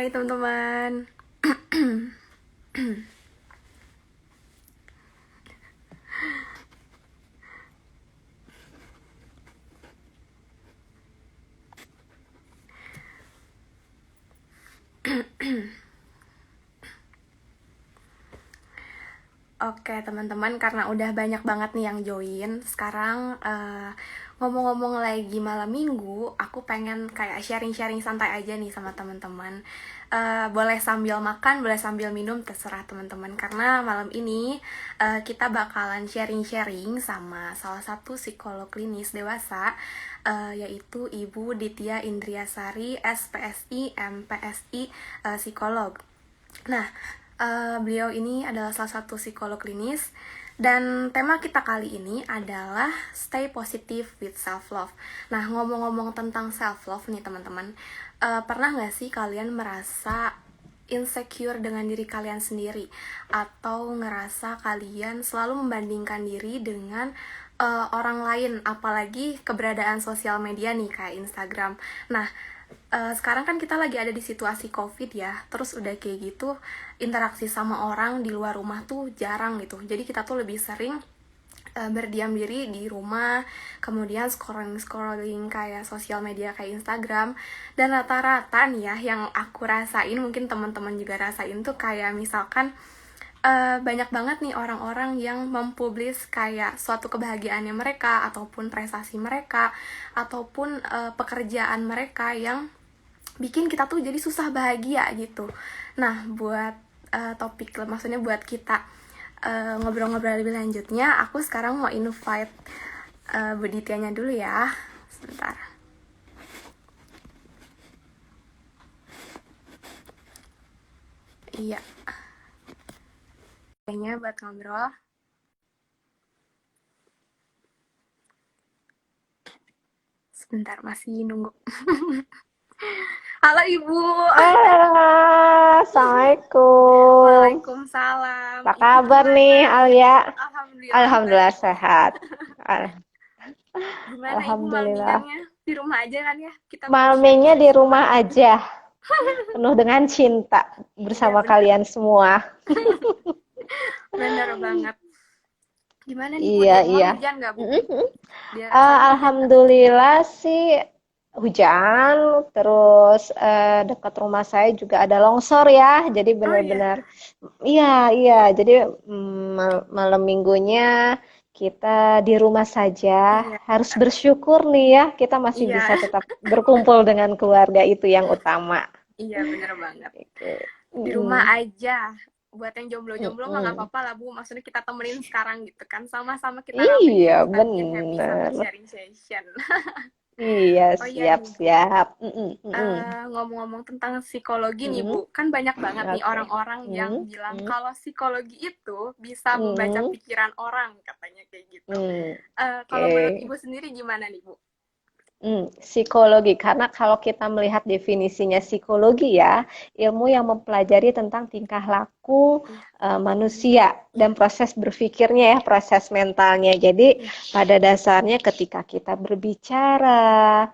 Hai teman-teman. Oke teman-teman, karena udah banyak banget nih yang join. Sekarang ngomong-ngomong lagi malam minggu, aku pengen kayak sharing-sharing santai aja nih sama teman-teman. Boleh sambil makan, boleh sambil minum, terserah teman-teman. Karena malam ini kita bakalan sharing-sharing sama salah satu psikolog klinis dewasa, yaitu Ibu Ditya Indriasari, SPSI, MPSI, psikolog. Nah, beliau ini adalah salah satu psikolog klinis dan tema kita kali ini adalah stay positive with self love. Nah, ngomong-ngomong tentang self love nih teman-teman, pernah nggak sih kalian merasa insecure dengan diri kalian sendiri atau ngerasa kalian selalu membandingkan diri dengan orang lain, apalagi keberadaan sosial media nih kayak Instagram. Nah, sekarang kan kita lagi ada di situasi COVID ya, terus udah kayak gitu interaksi sama orang di luar rumah tuh jarang gitu. Jadi kita tuh lebih sering berdiam diri di rumah, kemudian scrolling kayak sosial media kayak Instagram. Dan rata-rata nih ya yang aku rasain, mungkin teman-teman juga rasain tuh kayak misalkan banyak banget nih orang-orang yang mempublis kayak suatu kebahagiaannya mereka, ataupun prestasi mereka, ataupun pekerjaan mereka yang bikin kita tuh jadi susah bahagia gitu. Nah, buat topik, maksudnya buat kita ngobrol-ngobrol lebih lanjutnya, aku sekarang mau invite Bu Dityanya dulu ya. Sebentar. Iya. Kayaknya buat ngobrol. Sebentar, masih nunggu. Halo Ibu. Assalamualaikum. Waalaikumsalam. Apa Ibu kabar gimana? nih, Alia? Alhamdulillah Alhamdulillah baik. sehat. Al- Gimana Ibu malam Alhamdulillah. mingguannya? Di rumah aja kan ya? Kita mau Malamnya di sharing-sharing rumah malam minggu. aja, penuh dengan cinta Iya bersama bener, kalian semua. bener banget. Gimana nih Bu, Iya, di rumah iya. hujan nggak Bu? Mm-mm. Di daerah sana hujan nggak? Alhamdulillah sih hujan, terus dekat rumah saya juga ada longsor ya, jadi Oh iya, benar-benar iya, iya. Jadi malam minggunya kita di rumah saja, iya, harus bersyukur nih ya, kita masih iya, bisa tetap berkumpul dengan keluarga, itu yang utama. iya bener banget. Gitu. Di rumah Mm-mm. aja. Buat yang jomblo-jomblo mah nggak Mm-mm. apa-apa lah Bu. Maksudnya kita temenin sekarang gitu kan. Sama-sama kita Iya, ramein, kita bikin happy sambil bener. sharing session. Iya, Oh iya nih Bu, siap-siap. Mm-mm, mm-mm. ngomong-ngomong tentang psikologi nih Mm-mm. Bu, kan banyak banget nih Oke. orang-orang yang Mm, bilang mm, kalau psikologi itu bisa membaca mm, pikiran orang, katanya kayak gitu. mm. Kalau menurut Ibu Oke. sendiri gimana nih Bu? Psikologi, karena kalau kita melihat definisinya psikologi ya, ilmu yang mempelajari tentang tingkah laku Iya, manusia iya, dan proses berpikirnya ya, proses mentalnya. Jadi iya, pada dasarnya ketika kita berbicara,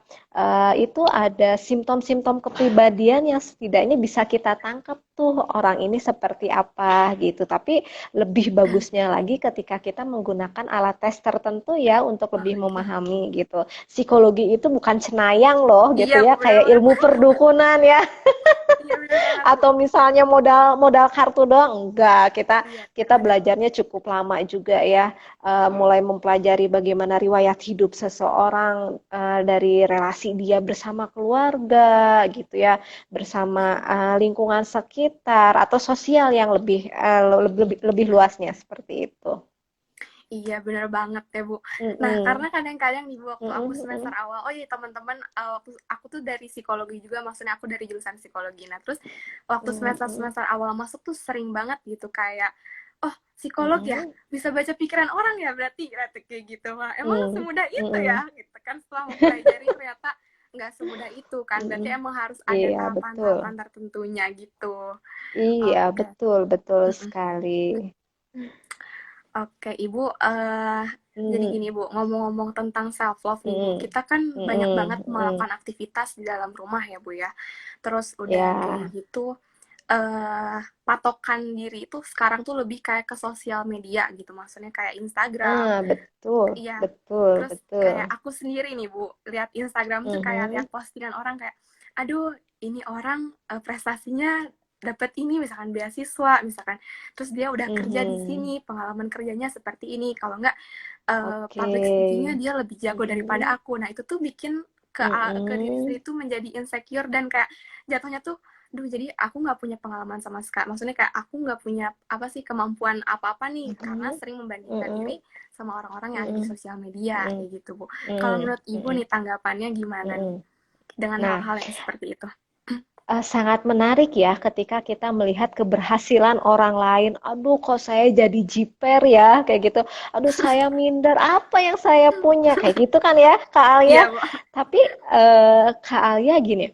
itu ada simptom-simptom kepribadian yang setidaknya bisa kita tangkap tuh orang ini seperti apa gitu. Tapi lebih bagusnya lagi ketika kita menggunakan alat tes tertentu ya untuk oh, lebih iya, memahami gitu. Psikologi itu bukan cenayang loh iya gitu Bu, ya, benar kayak banget. ilmu perdukunan ya, Iya benar banget Bu. atau misalnya modal modal kartu doang. Enggak, kita Iya kita benar-benar. belajarnya cukup lama juga ya. Mulai mempelajari bagaimana riwayat hidup seseorang, dari relasi dia bersama keluarga gitu ya, bersama lingkungan sekitar atau sosial yang lebih luasnya seperti itu. Iya bener banget ya Bu. Nah karena Mm-mm. kadang-kadang nih Bu, waktu aku Mm-mm, semester mm-mm, awal, oh iya teman-teman, aku tuh dari psikologi juga, maksudnya aku dari jurusan psikologi. Nah terus waktu mm-mm, semester-semester awal masuk tuh sering banget gitu kayak, oh psikolog ya, mm-mm, bisa baca pikiran orang ya berarti kayak gitu. Wah, emang mm, semudah itu ya? mm-mm, Gitu kan setelah mempelajari ternyata nggak semudah itu kan. Berarti mm-mm. emang harus ada Iya, betul. tahapan-tahapan tertentunya gitu. Iya, Oke. betul, betul Mm-mm. sekali. Oke, Ibu, jadi Hmm, gini, Bu, ngomong-ngomong tentang self love nih, Bu. hmm, Kita kan banyak banget hmm, hmm. melakukan aktivitas di dalam rumah ya, Bu ya. Terus udah kayak Ya, gitu, patokan diri itu sekarang tuh lebih kayak ke sosial media gitu. Maksudnya kayak Instagram. betul, Iya. betul, Terus betul. kayak aku sendiri nih, Bu, lihat Instagram tuh kayak lihat Mhm, postingan orang kayak, aduh, ini orang prestasinya dapat ini, misalkan beasiswa, misalkan. Terus dia udah kerja di mhm. sini, pengalaman kerjanya seperti ini. Kalau enggak Oke. public speaking-nya dia lebih jago daripada Mhm, aku. Nah, itu tuh bikin ke diri mhm, sendiri tuh menjadi insecure dan kayak jatuhnya tuh, duh jadi aku nggak punya pengalaman sama sekali. Maksudnya kayak aku nggak punya apa sih kemampuan apa-apa nih karena mhm, sering membandingkan diri mhm, sama orang-orang yang ada di mhm, sosial media mhm, kayak gitu, Bu. Kalau mhm, menurut Ibu mhm, nih tanggapannya gimana nih mhm. dengan Nah, hal-hal yang seperti itu? sangat menarik ya ketika kita melihat keberhasilan orang lain. Aduh, kok saya jadi jiper ya, kayak gitu. Aduh, saya minder. Apa yang saya punya? Kayak gitu kan ya, Kak Alia. Iya, Bu. Tapi Kak Alia gini,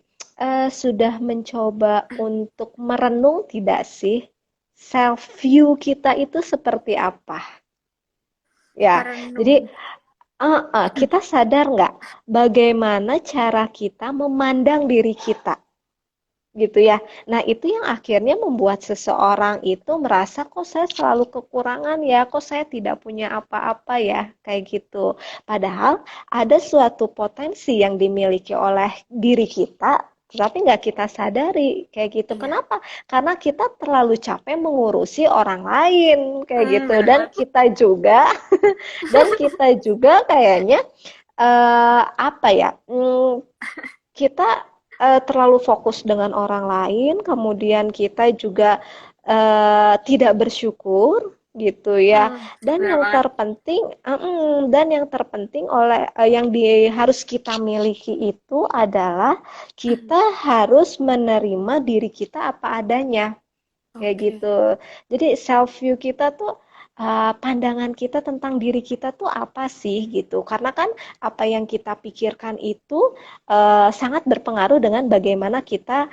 sudah mencoba untuk merenung tidak sih self view kita itu seperti apa? Ya, jadi Merenung. kita sadar nggak bagaimana cara kita memandang diri kita? Gitu ya. Nah, itu yang akhirnya membuat seseorang itu merasa kok saya selalu kekurangan ya, kok saya tidak punya apa-apa ya, kayak gitu. Padahal ada suatu potensi yang dimiliki oleh diri kita, tetapi nggak kita sadari, kayak gitu. Iya. Kenapa? Karena kita terlalu capek mengurusi orang lain, kayak gitu. Bener Dan banget. kita juga, dan kita juga kayaknya apa ya? Kita terlalu fokus dengan orang lain, kemudian kita juga tidak bersyukur gitu ya. Bener banget. Dan yang terpenting yang harus kita miliki itu adalah kita harus menerima diri kita apa adanya. Kayak Oke. gitu. Jadi self view kita tuh pandangan kita tentang diri kita tuh apa sih gitu. Karena kan apa yang kita pikirkan itu sangat berpengaruh dengan bagaimana kita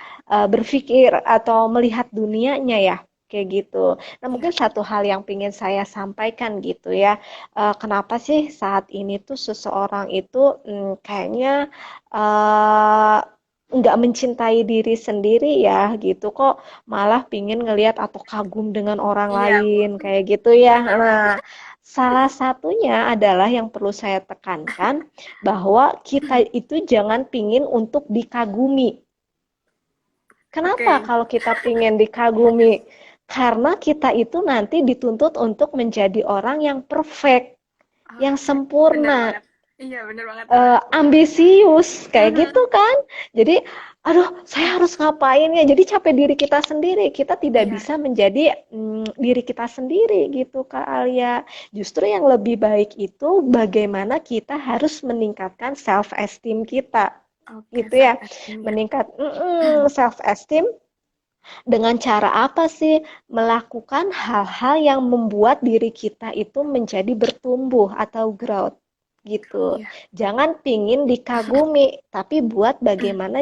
berpikir atau melihat dunianya ya. Kayak gitu. Nah, Iya. mungkin satu hal yang ingin saya sampaikan gitu ya. Kenapa sih saat ini tuh seseorang itu kayaknya eh, nggak mencintai diri sendiri ya gitu kok malah pingin ngelihat atau kagum dengan orang Iya, Bu. lain kayak gitu ya. Bener Nah, banget. salah satunya adalah yang perlu saya tekankan bahwa kita itu jangan pingin untuk dikagumi. Kenapa Oke. kalau kita pingin dikagumi? Karena kita itu nanti dituntut untuk menjadi orang yang perfect, yang Oke. Bener sempurna, banget. Iya, bener banget, Bu. ambisius kayak gitu Mhm. kan. Jadi, aduh, saya harus ngapain ya? Jadi capek diri kita sendiri. Kita tidak Iya. bisa menjadi diri kita sendiri gitu, Kak Alia. Justru yang lebih baik itu bagaimana kita harus meningkatkan self esteem kita. Oke, Gitu self ya. esteem ya. Meningkat self esteem dengan cara apa sih? Melakukan hal-hal yang membuat diri kita itu menjadi bertumbuh atau growth gitu. Iya. Jangan pingin dikagumi, tapi buat bagaimana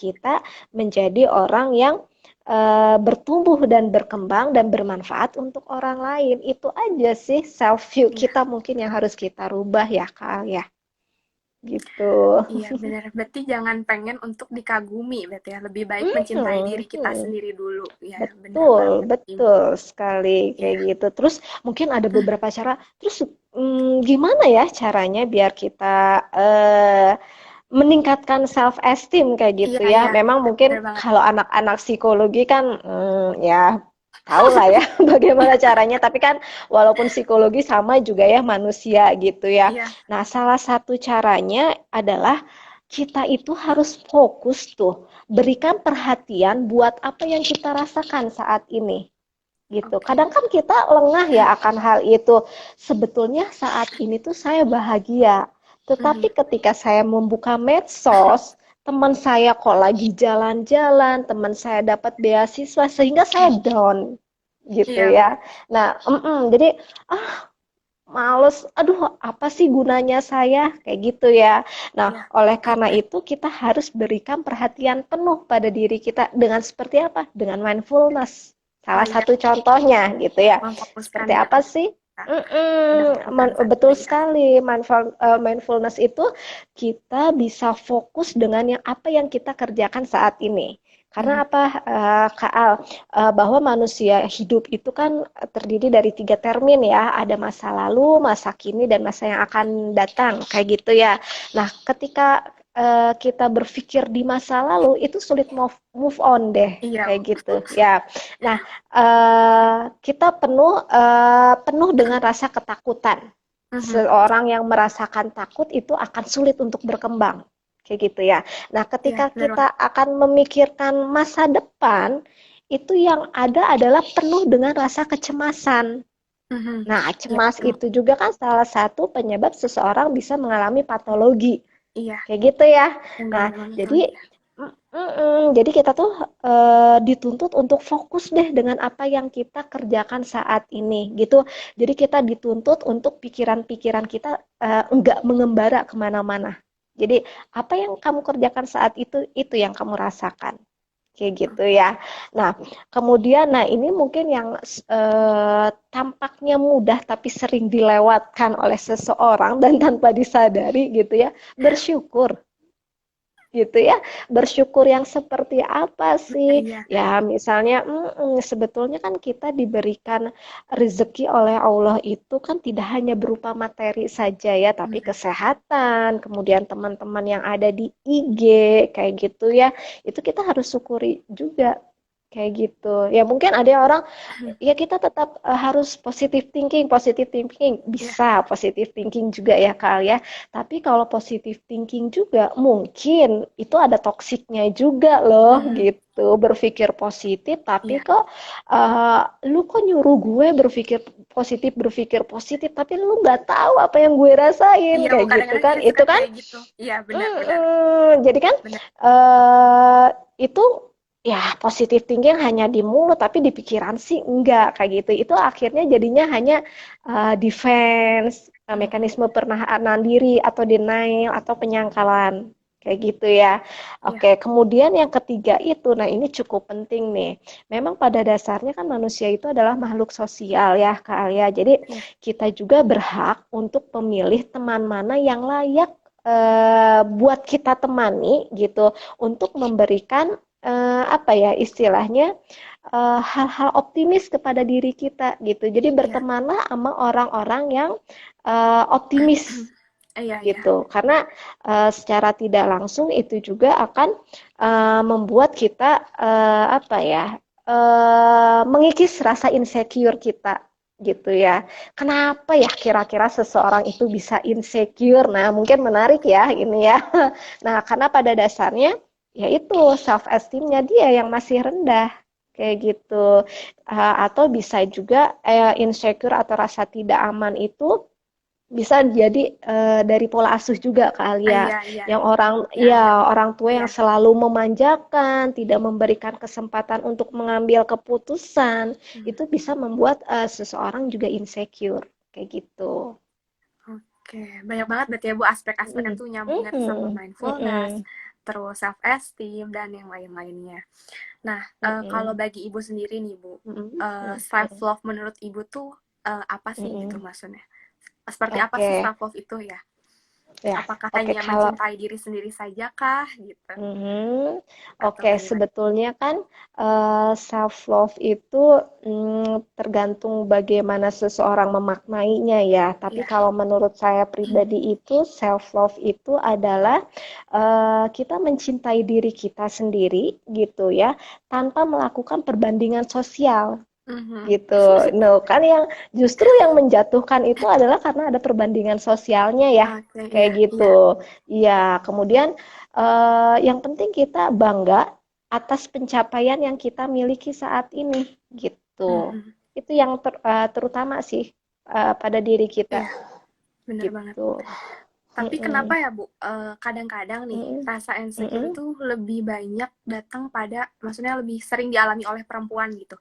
kita menjadi orang yang bertumbuh dan berkembang dan bermanfaat untuk orang lain. Itu aja sih self view Iya. kita mungkin yang harus kita rubah ya, Kak ya. Gitu. Iya, bener. Berarti jangan pengen untuk dikagumi, berarti ya. Lebih baik mencintai Mhm, diri kita mhm. sendiri dulu. Ya, bener Betul, banget, Ibu. betul sekali kayak Iya. gitu. Terus mungkin ada beberapa cara. Terus gimana ya caranya biar kita meningkatkan self esteem kayak Iya, gitu ya? iya. Memang Bener mungkin banget. kalau anak-anak psikologi kan ya tahu lah ya bagaimana caranya. Tapi kan walaupun psikologi sama juga ya manusia gitu ya. Iya. Nah, salah satu caranya adalah kita itu harus fokus tuh berikan perhatian buat apa yang kita rasakan saat ini gitu. Oke. Kadang kan kita lengah ya akan hal itu. Sebetulnya saat ini tuh saya bahagia. Tetapi Mhm. ketika saya membuka medsos, teman saya kok lagi jalan-jalan, teman saya dapat beasiswa sehingga saya down gitu Iya, ya. bener. Nah, jadi males, aduh apa sih gunanya saya kayak gitu ya. Nah, Iya. oleh karena itu kita harus berikan perhatian penuh pada diri kita dengan seperti apa? Dengan mindfulness. Oh Salah iya, satu contohnya gitu ya. memfokuskan Seperti apa diri. sih? udah melakukan saat Betul ini. sekali. Mindfulness itu kita bisa fokus dengan apa yang kita kerjakan saat ini. Karena Mhm. apa, Kak Al? Bahwa manusia hidup itu kan terdiri dari tiga termin ya. Ada masa lalu, masa kini, dan masa yang akan datang. Kayak gitu ya. Nah, ketika kita berpikir di masa lalu, itu sulit move on deh. Iya, Kayak Bu. gitu ya. Nah, kita penuh dengan rasa ketakutan. Mhm. Seorang yang merasakan takut itu akan sulit untuk berkembang, kayak gitu ya. Nah, Iya, ketika benar kita banget. akan memikirkan masa depan, itu yang ada adalah penuh dengan rasa kecemasan. Mhm. Nah, Iya, cemas betul. itu juga kan salah satu penyebab seseorang bisa mengalami patologi. Iya, Kayak gitu ya. Nah, benar banget jadi lagi. jadi kita tuh dituntut untuk fokus deh dengan apa yang kita kerjakan saat ini gitu. Jadi kita dituntut untuk pikiran-pikiran kita enggak mengembara kemana-mana. Jadi apa yang kamu kerjakan saat itu yang kamu rasakan. Kayak gitu ya. Nah, kemudian, nah ini mungkin yang tampaknya mudah tapi sering dilewatkan oleh seseorang dan tanpa disadari gitu ya, bersyukur gitu ya. Bersyukur yang seperti apa sih? Iya. Ya, misalnya sebetulnya kan kita diberikan rezeki oleh Allah itu kan tidak hanya berupa materi saja ya, tapi Mhm. kesehatan, kemudian teman-teman yang ada di IG kayak gitu ya. Itu kita harus syukuri juga kayak gitu. Ya mungkin ada orang ya kita tetap harus positive thinking Iya. bisa positive thinking juga ya Kak ya. Tapi kalau positive thinking juga mungkin itu ada toksiknya juga loh Mhm. gitu. Berpikir positif tapi Iya. kok lu kok nyuruh gue berpikir positif tapi lu nggak tahu apa yang gue rasain Iya, Bu, kayak gitu kadang-kadang kan. iya suka Itu kan kayak gitu. Iya, benar-benar. jadi kan Benar. eh itu ya positif thinking hanya di mulut tapi di pikiran sih enggak kayak gitu. Itu akhirnya jadinya hanya defense, Mhm. mekanisme pertahanan diri atau denial atau penyangkalan kayak gitu ya. Iya. Oke, kemudian yang ketiga itu, nah ini cukup penting nih. Memang pada dasarnya kan manusia itu adalah makhluk sosial ya, Kak Alia. Jadi Iya. kita juga berhak untuk memilih teman mana yang layak buat kita temani gitu untuk memberikan apa ya istilahnya hal-hal optimis kepada diri kita gitu. Jadi Iya. bertemanlah sama orang-orang yang optimis Iya, iya. gitu. Karena secara tidak langsung itu juga akan membuat kita apa ya mengikis rasa insecure kita gitu ya. Kenapa ya kira-kira seseorang itu bisa insecure? Nah, mungkin menarik ya ini ya. Nah, karena pada dasarnya yaitu self esteemnya dia yang masih rendah kayak gitu. Atau bisa juga insecure atau rasa tidak aman itu bisa jadi dari pola asuh juga kali Ah, ya, iya, iya. yang orang Iya, ya ada, Bu. orang tua Iya. yang selalu memanjakan, tidak memberikan kesempatan untuk mengambil keputusan, Mhm. itu bisa membuat seseorang juga insecure kayak gitu. Oke, banyak banget berarti ya Bu aspek-aspek yang Mm, tuh nyambungnya tuh sama mm, mindfulness, mm, terus self esteem dan yang lain-lainnya. Nah, kalau mm, bagi Ibu sendiri nih Bu, mm, self mm, love menurut Ibu tuh apa sih gitu mm. maksudnya? Seperti apa sih Oke, self love itu ya? ya, Apakah oke hanya kalau mencintai diri sendiri saja kah gitu? mhm. Atau Oke, bagaimana? sebetulnya kan self love itu tergantung bagaimana seseorang memaknainya ya. Tapi Iya. kalau menurut saya pribadi itu self love itu adalah kita mencintai diri kita sendiri gitu ya, tanpa melakukan perbandingan sosial Mhm. gitu. No, kan yang justru yang menjatuhkan itu adalah karena ada perbandingan sosialnya ya, Oke, kayak iya, gitu. iya. Iya, kemudian yang penting kita bangga atas pencapaian yang kita miliki saat ini, gitu. Mhm. Itu yang terutama sih pada diri kita, Iya, bener banget. gitu. Tapi kenapa Mm-mm, ya Bu, kadang-kadang nih mm-mm, rasa insecure mm-mm, itu lebih banyak datang pada, maksudnya lebih sering dialami oleh perempuan gitu.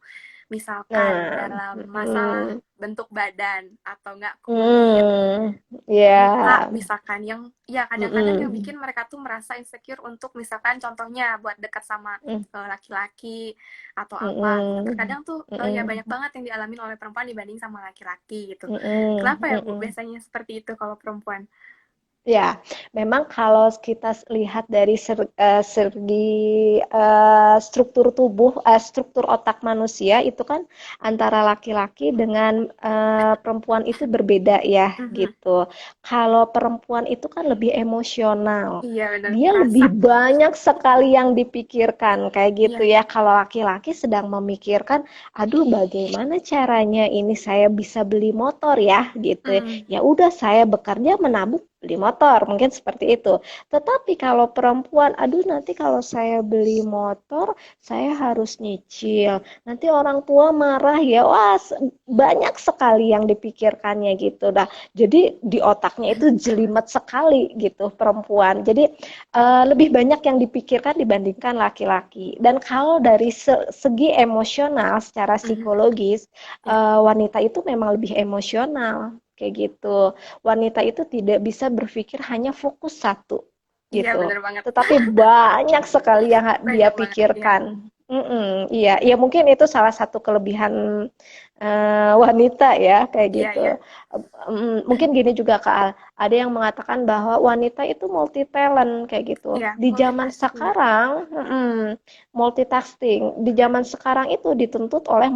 misalkan Nah, dalam masalah mm, bentuk badan atau enggak kulit, muka ya, misalkan yang ya kadang-kadang yang mm, bikin mereka tuh merasa insecure untuk misalkan contohnya buat dekat sama mm, laki-laki atau apa gitu. mm, Terkadang tuh ya mm, banyak banget yang dialami oleh perempuan dibanding sama laki-laki gitu. mm, mm, Kenapa ya Bu mm. biasanya seperti itu kalau perempuan? Ya, memang kalau kita lihat dari segi struktur tubuh, struktur otak manusia itu kan antara laki-laki dengan perempuan itu berbeda ya, Mhm. gitu. Kalau perempuan itu kan lebih emosional, Iya benar dia kerasa. lebih banyak sekali yang dipikirkan, kayak gitu Iya. ya. Kalau laki-laki sedang memikirkan, aduh bagaimana caranya ini saya bisa beli motor ya, gitu. Hmm. Ya udah saya bekerja menabung beli motor, mungkin seperti itu. Tetapi kalau perempuan, aduh nanti kalau saya beli motor, saya harus nyicil. Nanti orang tua marah ya. Wah, banyak sekali yang dipikirkannya gitu. Nah, jadi di otaknya itu jelimet sekali gitu perempuan. Jadi lebih banyak yang dipikirkan dibandingkan laki-laki. Dan kalau dari segi emosional secara Mhm. psikologis, Ya. wanita itu memang lebih emosional kayak gitu. Wanita itu tidak bisa berpikir hanya fokus satu Iya gitu. benar banget. Tetapi banyak sekali yang dia Banyak banget. Iya. pikirkan. Iya, ya mungkin itu salah satu kelebihan wanita ya kayak Iya gitu. iya. Mungkin gini juga Kak Al, ada yang mengatakan bahwa wanita itu multi talent kayak gitu. Iya, Di zaman multitasking benar. sekarang, multitasking. Di zaman sekarang itu dituntut oleh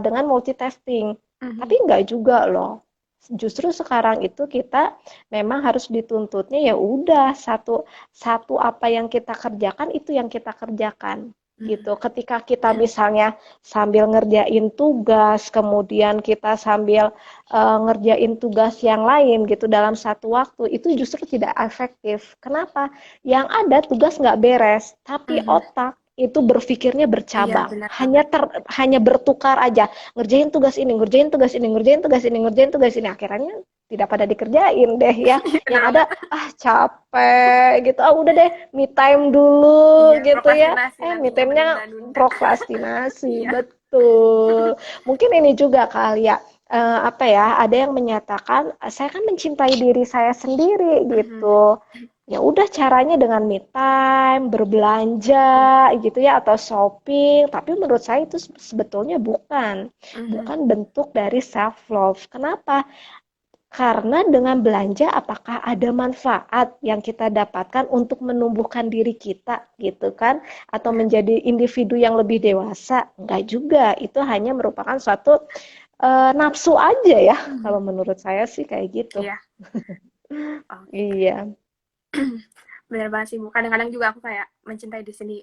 dengan multitasking. Tapi Mhm. enggak juga loh. Justru sekarang itu kita memang harus dituntutnya ya udah satu satu apa yang kita kerjakan itu yang kita kerjakan Mhm. gitu. Ketika kita misalnya sambil ngerjain tugas, kemudian kita sambil ngerjain tugas yang lain gitu dalam satu waktu, itu justru tidak efektif. Kenapa? Yang ada tugas nggak beres, tapi Mhm. otak itu berpikirnya Iya bercabang, benar hanya banget. hanya bertukar aja, ngerjain tugas ini, ngerjain tugas ini, ngerjain tugas ini, ngerjain tugas ini, akhirnya tidak pada dikerjain deh ya. Iya Yang benar ada banget. capek gitu, udah deh me time dulu Iya, gitu ya. prokrastinasi Me nantinya time-nya menunda-nunda. prokrastinasi, Iya. betul. Mungkin ini juga kali ya, apa ya, ada yang menyatakan, saya kan mencintai diri saya sendiri Mhm. gitu. Ya udah caranya dengan me time, berbelanja Iya. gitu ya atau shopping, tapi menurut saya itu sebetulnya Mhm. bukan bentuk dari self love. Kenapa? Karena dengan belanja apakah ada manfaat yang kita dapatkan untuk menumbuhkan diri kita gitu kan atau Iya. menjadi individu yang lebih dewasa? Enggak juga, itu hanya merupakan suatu nafsu aja ya Mhm. kalau menurut saya sih kayak gitu. Iya. Oke. Iya. Bener banget sih Bu. Kadang-kadang juga aku kayak mencintai di sini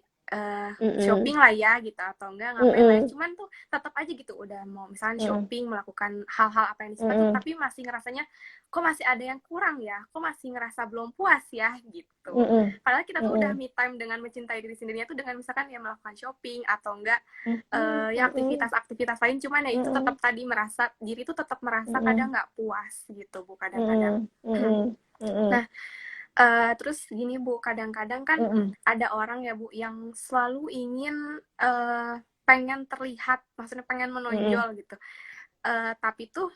Mm-mm. shopping lah ya gitu atau enggak ngapain lah ya. Mm-mm. Cuman tuh tetap aja gitu udah mau misalnya Mm-mm. shopping melakukan hal-hal apa yang disuka tuh Mm-mm. tapi masih ngerasanya kok masih ada yang kurang ya. Kok masih ngerasa belum puas ya gitu. Mm-mm. Padahal kita tuh udah Mm-mm. me time dengan mencintai diri sendirinya tuh dengan misalkan ya melakukan shopping atau enggak Mm-mm. ya aktivitas-aktivitas lain cuman ya itu tetap Mm-mm. tadi merasa diri tuh tetap merasa kadang Mm-mm. nggak puas gitu Bu kadang-kadang. Mm-mm. Mm-mm. Nah, Mm-mm. terus gini Bu, kadang-kadang kan Mm-mm. ada orang ya Bu yang selalu ingin pengen terlihat, maksudnya pengen Mm-mm. menonjol gitu. Tapi tuh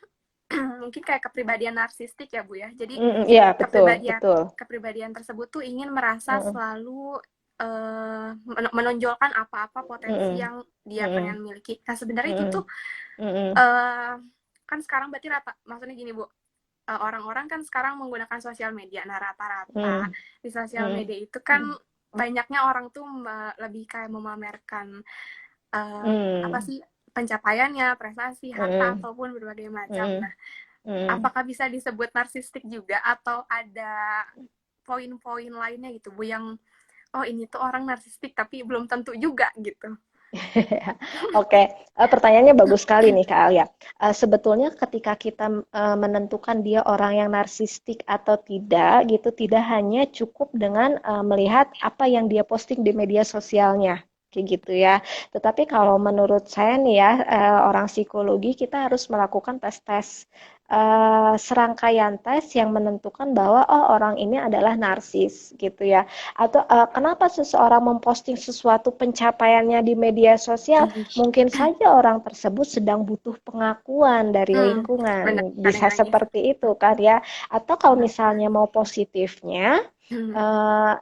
mungkin kayak kepribadian narsistik ya Bu ya. Jadi Mm-mm. Iya, betul, kepribadian betul. kepribadian tersebut tuh ingin merasa Mm-mm. selalu menonjolkan apa-apa potensi Mm-mm. yang dia Mm-mm. pengen miliki. Nah, sebenarnya itu tuh Mm-mm. Mm-mm. eh kan sekarang berarti rata, maksudnya gini Bu, orang-orang kan sekarang menggunakan sosial media. Nah, rata-rata Mm-mm. di sosial Mm-mm. media itu kan banyaknya orang tuh lebih kayak memamerkan apa Mm-mm. sih pencapaiannya, prestasi, harta Mm-mm. ataupun berbagai macam. Mm-mm. Nah, Mm-mm. apakah bisa disebut narsistik juga atau ada poin-poin lainnya gitu Bu yang oh ini tuh orang narsistik tapi belum tentu juga gitu. Oke, pertanyaannya bagus sekali nih Kak Alia. Sebetulnya ketika kita menentukan dia orang yang narsistik atau tidak, gitu, tidak hanya cukup dengan melihat apa yang dia posting di media sosialnya, kayak gitu ya. Tetapi kalau menurut saya nih ya, orang psikologi kita harus melakukan tes-tes serangkaian tes yang menentukan bahwa oh orang ini adalah narsis gitu ya. Atau kenapa seseorang memposting sesuatu pencapaiannya di media sosial? Ih, Mungkin saja orang tersebut sedang butuh pengakuan dari bener, lingkungan. Bisa kadang-kadang gitu. seperti itu kan ya. Atau kalau Bener. misalnya mau positifnya, Hmm,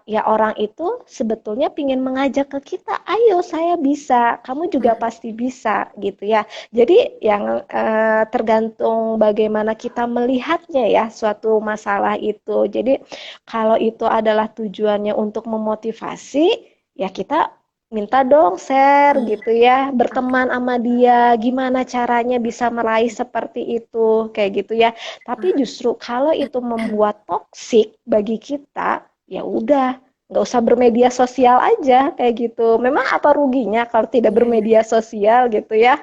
ya orang itu sebetulnya ingin mengajak ke kita, ayo saya bisa, kamu juga hmm, pasti bisa gitu ya. Jadi yang tergantung bagaimana kita melihatnya ya suatu masalah itu. Jadi kalau itu adalah tujuannya untuk memotivasi, ya kita minta dong share iya, gitu ya, oke. berteman sama dia, gimana caranya bisa meraih seperti itu, kayak gitu ya. Tapi Wah, justru kalau itu membuat toksik bagi kita, ya udah, nggak usah bermedia sosial aja kayak gitu. Memang apa ruginya kalau tidak iya, iya, bermedia iya. sosial gitu ya?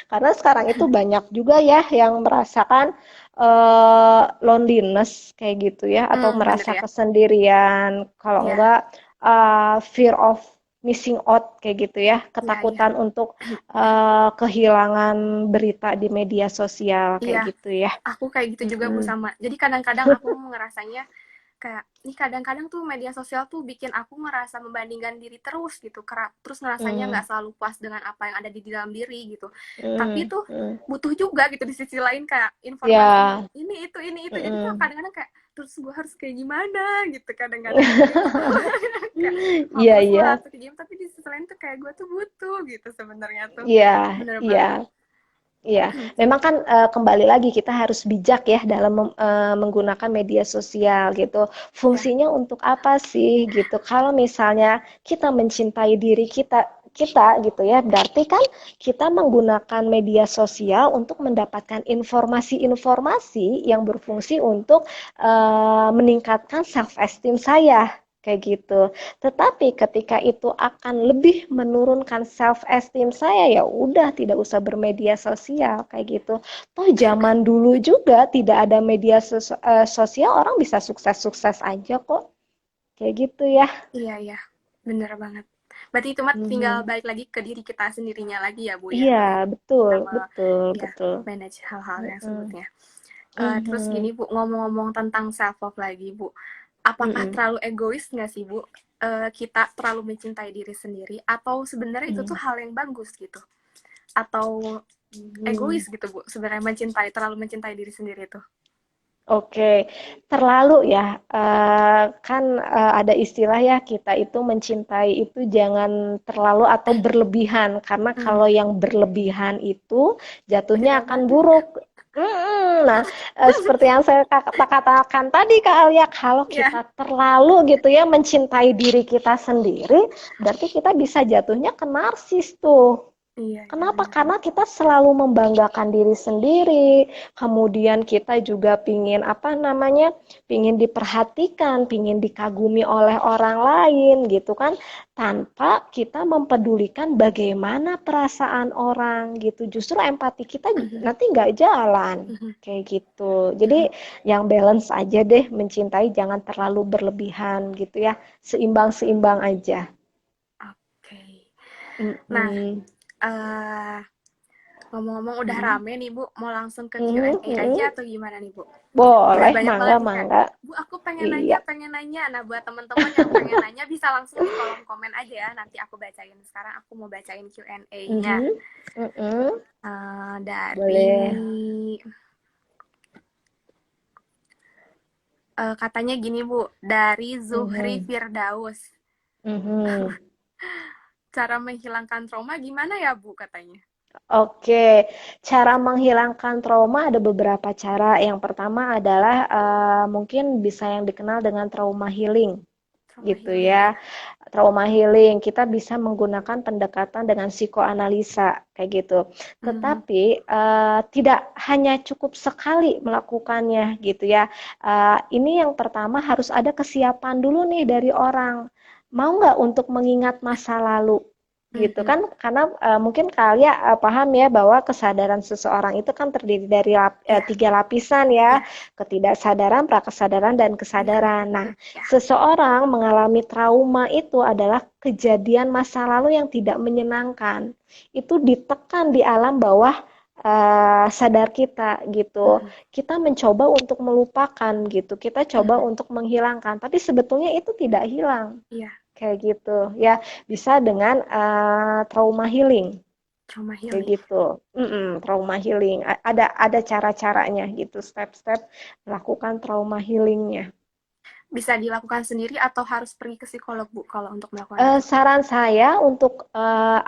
Karena sekarang itu banyak juga ya yang merasakan loneliness kayak gitu ya, atau Bener merasa ya. kesendirian. Kalau Iya, enggak fear of missing out kayak gitu ya, iya, iya. ketakutan untuk kehilangan berita di media sosial Iya, kayak gitu ya. aku kayak gitu juga Bu Mm-mm. sama. Jadi kadang-kadang aku ngerasanya kayak ini kadang-kadang tuh media sosial tuh bikin aku ngerasa membandingkan diri terus gitu. Terus ngerasanya Mm, nggak selalu puas dengan apa yang ada di dalam diri gitu. Tapi mm, tuh mm. butuh juga gitu di sisi lain kayak informasi Ya, ini itu. Jadi tuh mm-mm. kadang-kadang kayak terus gue harus kayak gimana gitu kadang-kadang. Jadi tuh kayak Iya, hopeless iya, lah tuh kayak gini. Tapi di sisi lain tuh kayak gue tuh butuh gitu sebenarnya tuh. iya, Bener iya. banget. Iya, memang kan kembali lagi kita harus bijak ya dalam menggunakan media sosial gitu. Iya. Fungsinya untuk apa sih gitu? Kalau misalnya kita mencintai diri kita kita gitu ya, berarti kan kita menggunakan media sosial untuk mendapatkan informasi-informasi yang berfungsi untuk meningkatkan self esteem saya kayak gitu. Tetapi ketika itu akan lebih menurunkan self esteem saya, ya udah tidak usah bermedia sosial kayak gitu. Toh zaman dulu juga tidak ada media sosial, orang bisa sukses-sukses aja kok. Kayak gitu ya. Iya, iya. Bener banget. Berarti itu mah tinggal Mhm. balik lagi ke diri kita sendirinya lagi ya, Bu, ya. Iya, betul, Sama betul, ya betul. manage hal-hal yang Mhm. sebutnya. Terus gini, Mhm. Bu, ngomong-ngomong tentang self love lagi, Bu. Apakah Mhm. terlalu egois nggak sih, Bu? Kita terlalu mencintai diri sendiri atau sebenarnya itu tuh Mhm. hal yang bagus gitu? Atau Mhm. egois gitu, Bu, sebenarnya terlalu mencintai diri sendiri itu? Oke, terlalu ya, kan, ada istilah ya, kita itu mencintai itu jangan terlalu atau berlebihan, karena Hmm, kalau yang berlebihan itu jatuhnya bisa akan mati tuh. buruk. Nah, seperti yang saya katakan tadi Kak Alia, kalau Ya, kita terlalu gitu ya mencintai diri kita sendiri, berarti kita bisa jatuhnya ke narsis tuh. iya, iya Kenapa? Karena benar-benar. kita selalu membanggakan diri sendiri, kemudian kita juga pingin apa namanya, pingin diperhatikan, pingin dikagumi oleh orang lain gitu kan, tanpa kita mempedulikan bagaimana perasaan orang gitu. Justru empati kita nanti nggak jalan kayak gitu. Jadi yang balance aja deh, mencintai jangan terlalu berlebihan gitu ya, seimbang-seimbang aja. Oke. Nah, Mm-mm. eh ngomong-ngomong udah Mm. rame nih Bu, mau langsung ke Mhm, Q&A aja mhm. atau gimana nih Bu? Udah Boleh, banyak mangga, banget nih kayak, mangga. Bu aku pengen Iya. nanya, pengen nanya. Nah buat teman-teman yang pengen nanya bisa langsung di kolom komen aja ya, nanti aku bacain. Sekarang aku mau bacain Q&A-nya. Mhm, mhm. Dari Boleh. katanya gini Bu, dari Zuhri Mhm, Firdaus. mhm. Cara menghilangkan trauma gimana ya Bu katanya? Oke, cara menghilangkan trauma ada beberapa cara. Yang pertama adalah mungkin bisa yang dikenal dengan trauma healing. Trauma Gitu healing ya. ya. Trauma healing, kita bisa menggunakan pendekatan dengan psikoanalisa kayak gitu. Mhm. Tetapi tidak hanya cukup sekali melakukannya gitu ya. Ini yang pertama harus ada kesiapan dulu nih dari orang. Mau nggak untuk mengingat masa lalu? Gitu Mhm. kan, karena mungkin kalian paham ya bahwa kesadaran seseorang itu kan terdiri dari Iya, tiga lapisan ya, iya. ketidaksadaran, prakesadaran, dan kesadaran. Nah, Ya. seseorang mengalami trauma itu adalah kejadian masa lalu yang tidak menyenangkan. Itu ditekan di alam bawah sadar kita gitu. Mhm. Kita mencoba untuk melupakan gitu. Kita coba Mhm. untuk menghilangkan, tapi sebetulnya itu tidak hilang. Iya, Kayak gitu ya. Bisa dengan trauma healing. trauma Kayak healing. gitu. Trauma healing. Ada cara-caranya gitu, step-step melakukan trauma healingnya. Bisa dilakukan sendiri atau harus pergi ke psikolog, Bu, kalau untuk melakukan itu? Saran saya untuk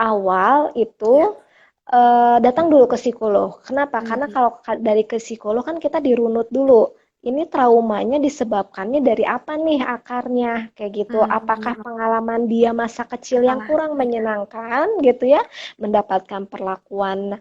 awal itu Iya. datang dulu ke psikolog. Kenapa? Karena Mhm. kalau dari ke psikolog kan kita dirunut dulu. Ini traumanya disebabkannya dari apa nih akarnya? Kayak gitu. Apakah Bener. pengalaman dia masa kecil yang Masalah. kurang Iya. menyenangkan gitu ya, mendapatkan perlakuan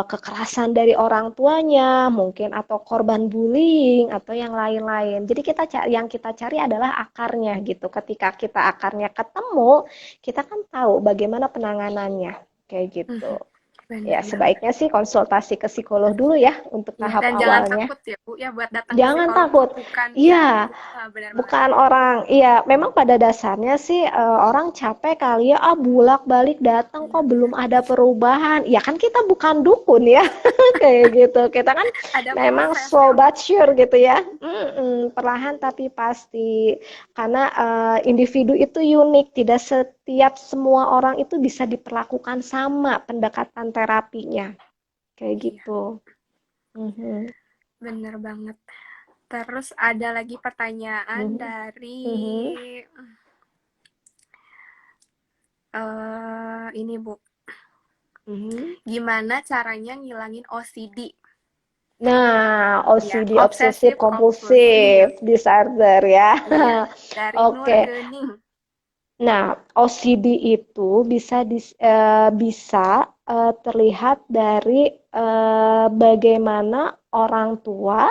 kekerasan dari orang tuanya, mungkin atau korban bullying atau yang lain-lain. Jadi yang kita cari adalah akarnya gitu. Ketika kita akarnya ketemu, kita kan tahu bagaimana penanganannya. Kayak gitu. Mhm. Bener Ya, banget. sebaiknya sih konsultasi ke psikolog dulu ya untuk Iya, tahap dan jangan awalnya. takut ya, Bu, ya buat datang ke Jangan psikolog tuh takut. bukan iya, Iya, benar banget. bukan orang, iya, memang pada dasarnya sih orang capek kali ya, bolak-balik datang kok belum Benar-benar. ada perubahan. Ya kan kita bukan dukun ya, kayak gitu. Kita kan Ada memang proses ya, slow Bu. but sure gitu ya. Perlahan tapi pasti. Karena individu itu unik, tidak setiap semua orang itu bisa diperlakukan sama pendekatan terapinya, kayak Iya, gitu. Mhm, bener banget. Terus ada lagi pertanyaan mhm, dari mhm, ini, Bu. mhm. Gimana caranya ngilangin OCD? Nah, Ya, OCD, obsesif obsesif kompulsif. kompulsif disorder ya. Iya, dari Nur Oke. Gening. Nah, OCD itu bisa terlihat dari bagaimana orang tua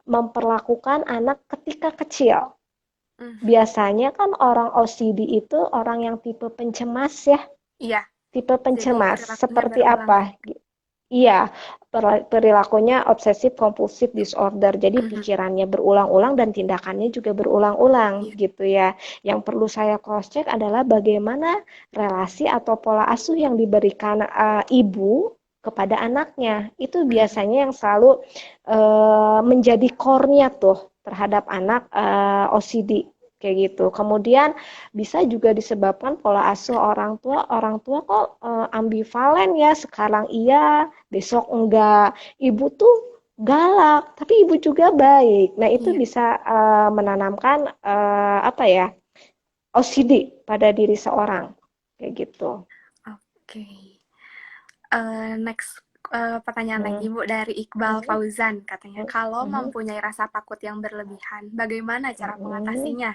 memperlakukan anak ketika kecil. Mhm. Biasanya kan orang OCD itu orang yang tipe pencemas ya. Iya, Tipe jadi pencemas perilakunya seperti berulang. apa? Iya, perilakunya obsesif kompulsif disorder. Jadi Mhm. pikirannya berulang-ulang dan tindakannya juga berulang-ulang Iya. gitu ya. Yang perlu saya cross check adalah bagaimana relasi atau pola asuh yang diberikan ibu kepada anaknya. Itu Mhm. biasanya yang selalu menjadi core-nya tuh terhadap anak OCD kayak gitu. Kemudian bisa juga disebabkan pola asuh orang tua. Orang tua kok ambivalen ya, sekarang iya, besok enggak. Ibu tuh galak, tapi ibu juga baik. Nah, itu Iya. bisa menanamkan apa ya? OCD pada diri seorang. Kayak gitu. Oke. Next pertanyaan lagi, Hmm. Bu, dari Iqbal Hmm. Fauzan katanya, kalau Hmm. mempunyai rasa takut yang berlebihan, bagaimana cara Hmm. mengatasinya?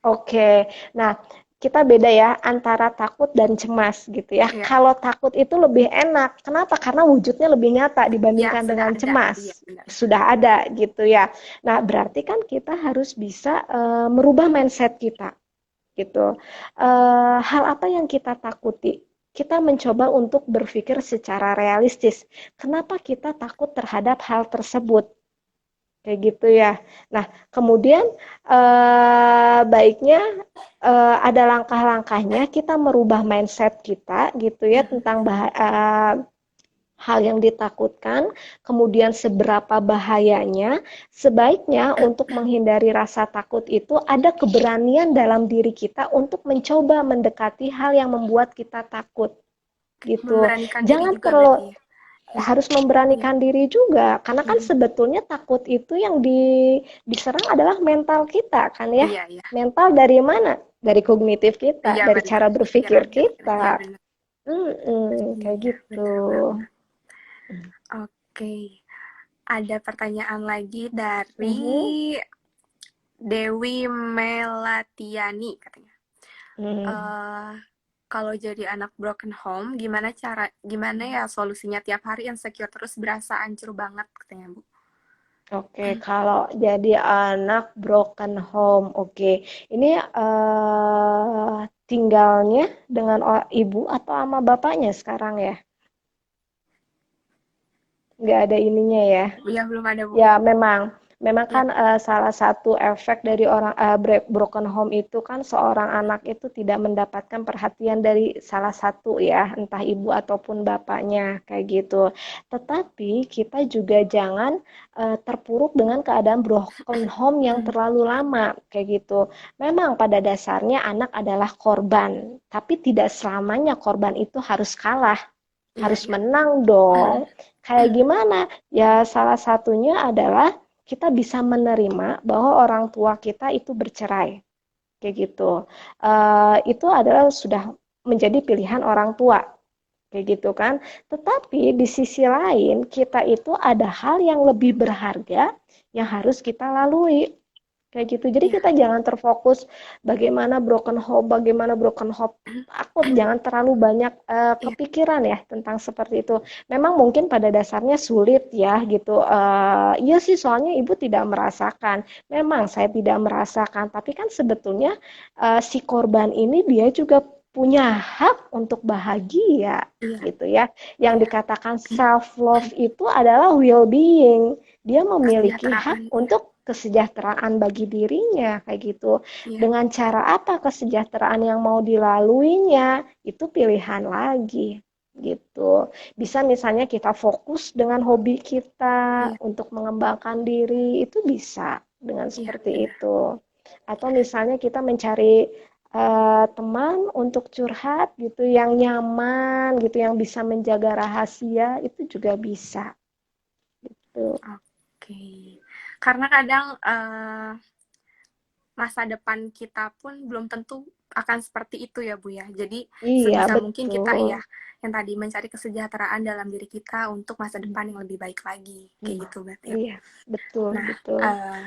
Oke, nah kita beda ya antara takut dan cemas gitu ya. Iya. Kalau takut itu lebih enak, kenapa? Karena wujudnya lebih nyata Iya, dibandingkan sudah dengan ada. Iya, cemas. benar. Sudah ada gitu ya. Nah, berarti kan kita harus bisa merubah mindset kita gitu. Hal apa yang kita takuti? Kita mencoba untuk berpikir secara realistis. Kenapa kita takut terhadap hal tersebut? Kayak gitu ya. Nah, kemudian baiknya ada langkah-langkahnya kita merubah mindset kita gitu ya Mhm. tentang hal yang ditakutkan, kemudian seberapa bahayanya. Sebaiknya untuk menghindari rasa takut itu ada keberanian dalam diri kita untuk mencoba mendekati hal yang membuat kita takut gitu. Memberanikan diri Jangan juga perlu berarti ya? harus Iya. memberanikan diri juga karena kan Mhm. sebetulnya takut itu yang diserang adalah mental kita kan ya. Iya, iya. Mental dari mana? Dari kognitif kita, Iya, dari benar. cara berpikir Pikirannya kita. Iya, kita. benar. Kayak Iya, gitu. benar banget. Oke. Ada pertanyaan lagi dari Mhm. Dewi Melatiani katanya. Hmm. eh Kalau jadi anak broken home, gimana ya solusinya tiap hari insecure terus berasa hancur banget katanya, Bu. Oke, kalau jadi anak broken home, oke. Ini tinggalnya dengan ibu atau sama bapaknya sekarang ya? Nggak ada ininya ya. Ya belum ada, Bu. Ya, memang. Memang Ya. kan salah satu efek dari broken home itu kan seorang anak itu tidak mendapatkan perhatian dari salah satu ya, entah ibu ataupun bapaknya kayak gitu. Tetapi kita juga jangan terpuruk dengan keadaan broken home yang Mm. terlalu lama kayak gitu. Memang pada dasarnya anak adalah korban, tapi tidak selamanya korban itu harus kalah, Iya, harus iya. menang dong. Kayak gimana? Ya salah satunya adalah kita bisa menerima bahwa orang tua kita itu bercerai, kayak gitu. Itu adalah sudah menjadi pilihan orang tua, kayak gitu kan. Tetapi di sisi lain kita itu ada hal yang lebih berharga yang harus kita lalui. Kayak gitu. Jadi Iya. kita jangan terfokus bagaimana broken home. Aku jangan terlalu banyak Iya. kepikiran ya tentang seperti itu. Memang mungkin pada dasarnya sulit ya gitu. Iya sih soalnya ibu tidak merasakan. Memang saya tidak merasakan. Tapi kan sebetulnya si korban ini dia juga punya hak untuk bahagia Iya. gitu ya. Yang Iya. dikatakan self love itu adalah well being. Dia memiliki Kesejahteraan. hak Iya. untuk kesejahteraan bagi dirinya kayak gitu. Iya. Dengan cara apa kesejahteraan yang mau dilaluinya itu pilihan lagi gitu. Bisa misalnya kita fokus dengan hobi kita Iya. untuk mengembangkan diri, itu bisa dengan Iya, seperti benar. itu. Atau misalnya kita mencari teman untuk curhat gitu yang nyaman gitu, yang bisa menjaga rahasia itu juga bisa gitu. Oke. Karena kadang masa depan kita pun belum tentu akan seperti itu ya Bu ya. Jadi Iya, sebisa mungkin kita betul. ya yang tadi mencari kesejahteraan dalam diri kita untuk masa depan yang lebih baik lagi. Kayak Hmm, gitu berarti ya. iya, betul, Nah, betul. uh,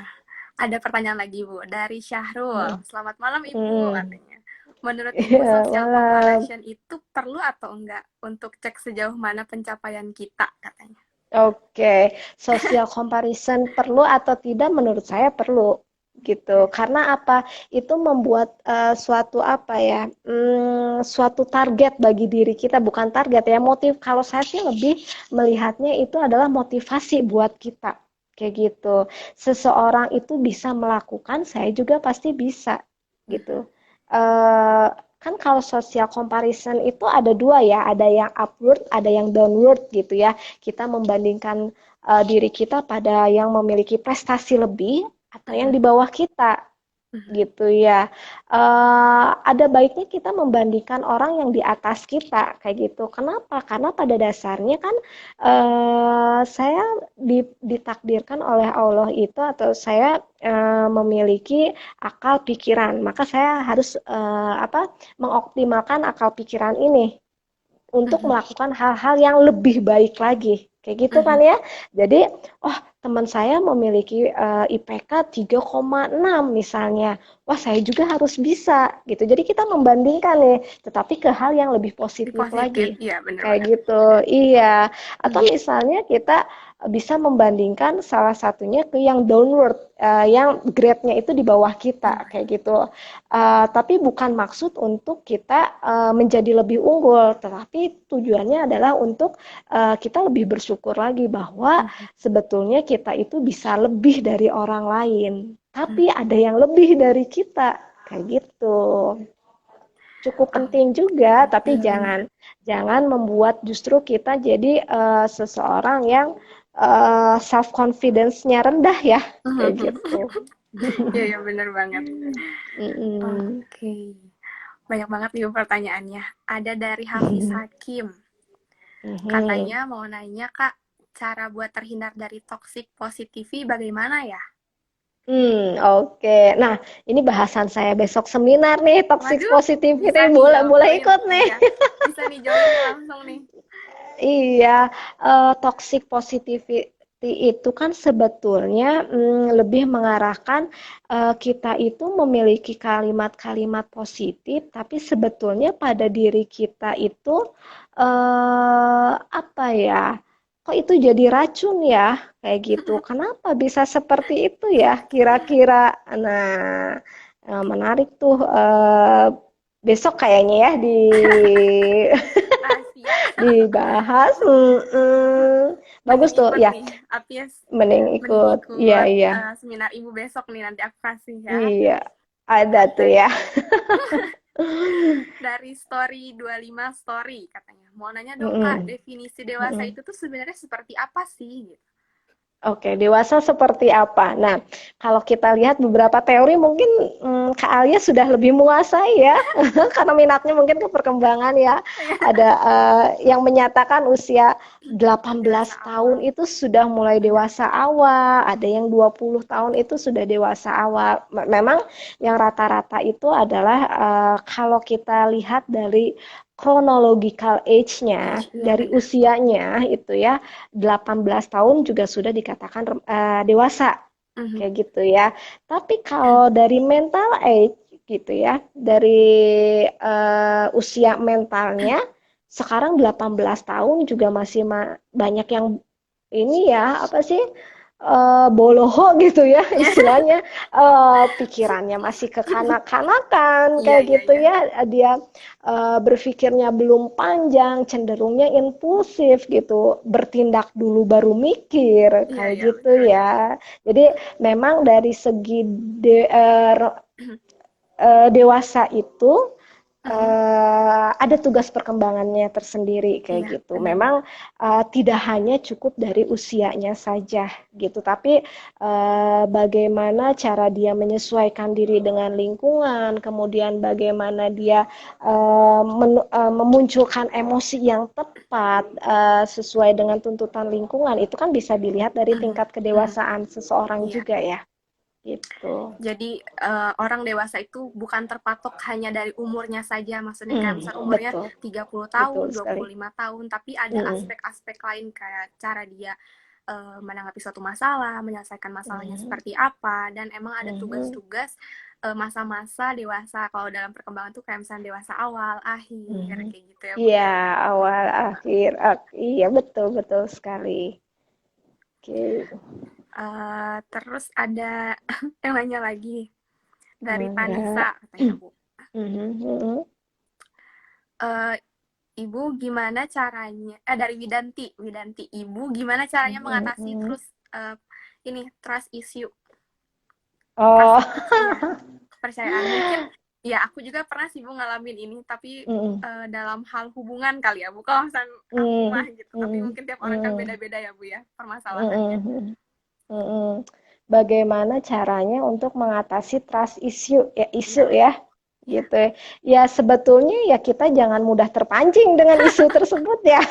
ada pertanyaan lagi Bu dari Syahrul. Hmm, Selamat malam Ibu hmm. katanya. Menurut Ibu Iya, social malam. comparison itu perlu atau enggak untuk cek sejauh mana pencapaian kita katanya? Oke, social comparison perlu atau tidak? Menurut saya perlu gitu. Karena apa? Itu membuat suatu apa ya? Suatu target bagi diri kita, bukan target ya, motif. Kalau saya sih lebih melihatnya itu adalah motivasi buat kita. Kayak gitu. Seseorang itu bisa melakukan, saya juga pasti bisa gitu. Eh, kan kalau social comparison itu ada dua ya, ada yang upward, ada yang downward gitu ya. Kita membandingkan diri kita pada yang memiliki prestasi lebih atau yang di bawah kita gitu ya. Ada baiknya kita membandingkan orang yang di atas kita kayak gitu. Kenapa? Karena pada dasarnya kan saya ditakdirkan oleh Allah itu atau saya memiliki akal pikiran, maka saya harus apa mengoptimalkan akal pikiran ini untuk melakukan hal-hal yang lebih baik lagi. Kayak gitu kan ya. Jadi, oh teman saya memiliki IPK 3,6 misalnya. Wah, saya juga harus bisa gitu. Jadi kita membandingkan nih, tetapi ke hal yang lebih positif Positif, lagi. iya benar Kayak banget. gitu. Iya. Atau Hmm. misalnya kita bisa membandingkan salah satunya ke yang downward, yang grade-nya itu di bawah kita, kayak gitu. Tapi bukan maksud untuk kita menjadi lebih unggul, tetapi tujuannya adalah untuk kita lebih bersyukur lagi bahwa sebetulnya kita itu bisa lebih dari orang lain, tapi ada yang lebih dari kita, kayak gitu. Cukup Oh, penting juga, tapi iya benar. jangan jangan membuat justru kita jadi seseorang yang self confidence-nya rendah ya, kayak gitu. Iya, iya benar banget. Mm-mm. Oke. Banyak banget nih pertanyaannya. Ada dari Hafiz Hakim. Mhm. Katanya mau nanya, Kak, cara buat terhindar dari toxic positivity bagaimana ya? Oke. Nah, ini bahasan saya besok seminar nih, toxic Waduh, bisa positivity. nih Boleh, boleh join. ikut nih. Iya, bisa nih join nih langsung nih. Iya, toxic positivity itu kan sebetulnya lebih mengarahkan kita itu memiliki kalimat-kalimat positif, tapi sebetulnya pada diri kita itu apa ya? Kok itu jadi racun ya? Kayak gitu. Kenapa bisa seperti itu ya? Kira-kira. Nah, menarik tuh. Besok kayaknya ya di Rahasia. dibahas. Bagus Mending tuh ikut ya, nih, Apis. mending Mending ikut. Iya, ikut iya. seminar ibu besok nih, nanti aku kasih ya. Iya, ada tuh ya. Oke. Dari story 25 story katanya. Mau nanya dong Kak, Mm-mm. definisi dewasa Mm-mm. itu tuh sebenarnya seperti apa sih? Gitu. Oke, dewasa seperti apa? Nah, kalau kita lihat beberapa teori mungkin Kak Alia sudah lebih menguasai ya, karena minatnya mungkin ke perkembangan ya. Ada yang menyatakan usia 18 Dewasa tahun awal. itu sudah mulai dewasa awal, ada yang 20 tahun itu sudah dewasa awal. Memang yang rata-rata itu adalah kalau kita lihat dari chronological age-nya, Age, iya dari benar. usianya itu ya, 18 tahun juga sudah dikatakan dewasa Mhm. kayak gitu ya. Tapi kalau dari mental age gitu ya, dari usia mentalnya sekarang 18 tahun juga masih banyak yang ini ya, apa sih? Boloho gitu ya istilahnya, pikirannya masih kekanak-kanakan Iya, kayak iya, gitu iya. ya, dia berpikirnya belum panjang, cenderungnya impulsif gitu, bertindak dulu baru mikir Iya, kayak iya, gitu betul. ya. Jadi memang dari segi dewasa itu Mhm. ada tugas perkembangannya tersendiri kayak Iya, gitu. benar-benar. Memang tidak hanya cukup dari usianya saja gitu, tapi bagaimana cara dia menyesuaikan diri dengan lingkungan, kemudian bagaimana dia memunculkan emosi yang tepat sesuai dengan tuntutan lingkungan, itu kan bisa dilihat dari Mhm. tingkat Mhm. kedewasaan seseorang Iya. juga ya. Gitu. Jadi orang dewasa itu bukan terpatok hanya dari umurnya saja, maksudnya kayak misal umurnya Betul, 30 betul tahun, dua sekali. puluh lima tahun, tapi ada Mm-mm. aspek-aspek lain kayak cara dia menanggapi suatu masalah, menyelesaikan masalahnya Mhm. seperti apa, dan emang ada Mhm. tugas-tugas masa-masa dewasa. Kalau dalam perkembangan tuh kayak misalnya dewasa awal, akhir, Mhm. kayak gitu ya Bu Iya, ya. awal, akhir, iya betul, betul sekali. Oke. Terus ada yang nanya lagi dari Ya. Tanisa katanya Bu. Mhm. Mhm. Eh, Ibu gimana caranya dari Widanti, Widanti Ibu gimana caranya mengatasi Mhm. terus ini trust issue, trust Oh. iya, kepercayaan. Mungkin ya aku juga pernah sih Bu ngalamin ini, tapi Mhm. dalam hal hubungan kali ya Bu. Kalau misalnya aku mah Mhm. gitu, tapi Mhm. mungkin tiap orang kan Mhm. beda-beda ya Bu ya permasalahannya. Mhm. Mhm. Bagaimana caranya untuk mengatasi trust issue ya, Iya, isu ya, iya. gitu ya. Ya sebetulnya ya kita jangan mudah terpancing dengan isu tersebut ya.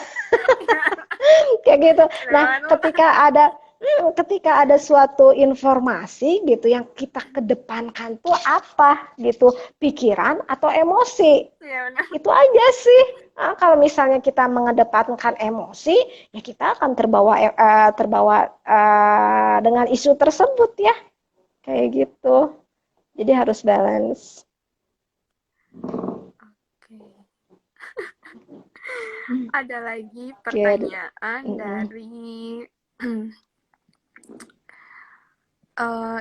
Kayak gitu. Bener Nah, banget Bu. ketika ada suatu informasi gitu yang kita kedepankan tuh apa gitu, pikiran atau emosi. Iya benar. Itu aja sih. Nah, kalau misalnya kita mengedepankan emosi, ya kita akan terbawa dengan isu tersebut ya. Kayak gitu. Jadi harus balance. Oke. Ada lagi Oke. pertanyaan Mm-mm. dari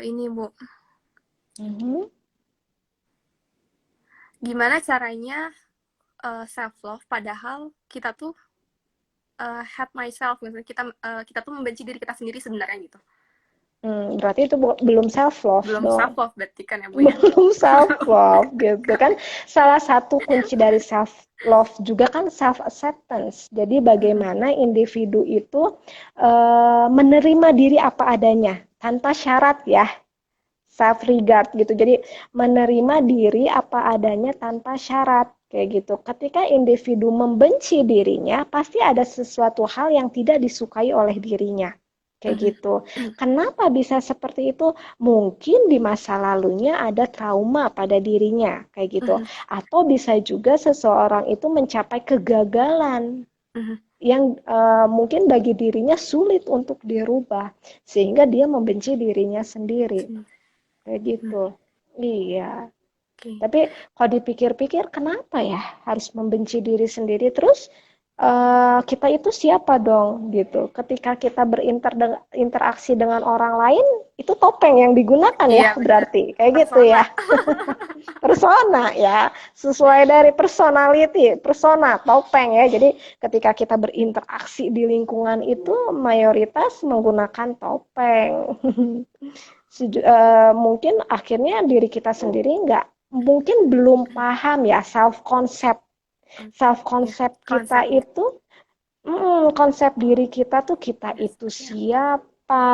ini Bu. Mhm. Gimana caranya self love padahal kita tuh hate myself, misalnya kita tuh membenci diri kita sendiri sebenarnya gitu. Berarti itu belum self love Belum dong. self love berarti kan ya Bu ya. Belum self love gitu kan, salah satu kunci dari self love juga kan self acceptance. Jadi bagaimana individu itu menerima diri apa adanya tanpa syarat ya, self regard gitu. Jadi menerima diri apa adanya tanpa syarat kayak gitu. Ketika individu membenci dirinya, pasti ada sesuatu hal yang tidak disukai oleh dirinya. Kayak gitu. Kenapa bisa seperti itu? Mungkin di masa lalunya ada trauma pada dirinya, kayak gitu. Atau bisa juga seseorang itu mencapai kegagalan yang mungkin bagi dirinya sulit untuk dirubah, sehingga dia membenci dirinya sendiri. Kayak gitu. Iya. Oke. Tapi kalau dipikir-pikir, kenapa ya harus membenci diri sendiri terus? kita itu siapa dong gitu. Ketika kita berinteraksi dengan orang lain, itu topeng yang digunakan Iya ya benar. berarti kayak gitu Persona. ya. Persona ya, sesuai dari personality, persona, topeng ya. Jadi ketika kita berinteraksi di lingkungan itu mayoritas menggunakan topeng. Mungkin akhirnya diri kita sendiri nggak, mungkin belum paham ya self concept. Self Ya, concept kita konsepnya. itu, konsep diri kita tuh kita Ya, itu seperti apa? siapa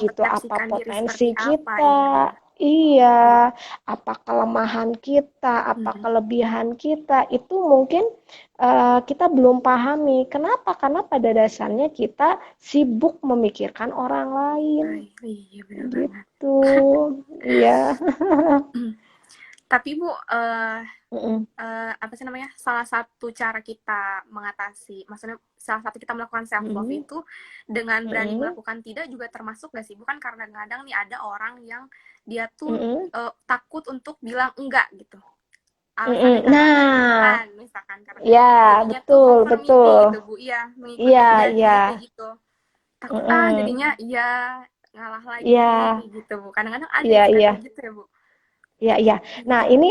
gitu, apa Mempersepsikan diri seperti potensi apa? Iya kita, benar. Iya. iya, apa kelemahan kita, apa Mhm. kelebihan kita, itu mungkin kita belum pahami. Kenapa? Karena pada dasarnya kita sibuk memikirkan orang lain, Iya benar banget. gitu, iya. Tapi Bu, Mm-mm, apa sih namanya? Salah satu cara kita mengatasi, maksudnya salah satu kita melakukan self love mm-mm, itu dengan berani mm-mm, melakukan tidak juga termasuk gak sih? Bukan karena kadang nih ada orang yang dia tuh mm-mm, takut untuk bilang enggak gitu. Alasannya mm-mm. karena Nah, keegoan misalkan karena ya, jadinya tuh betul, betul. conformity gitu Bu. Iya, Iya, mengikuti iya. dia kayak gitu. Takut Mm-mm. jadinya iya ngalah lagi Iya, kayak gitu Bu. Kadang-kadang ada iya, yang suka iya. kayak gitu ya Bu. Iya, iya. Nah, Gimana? ini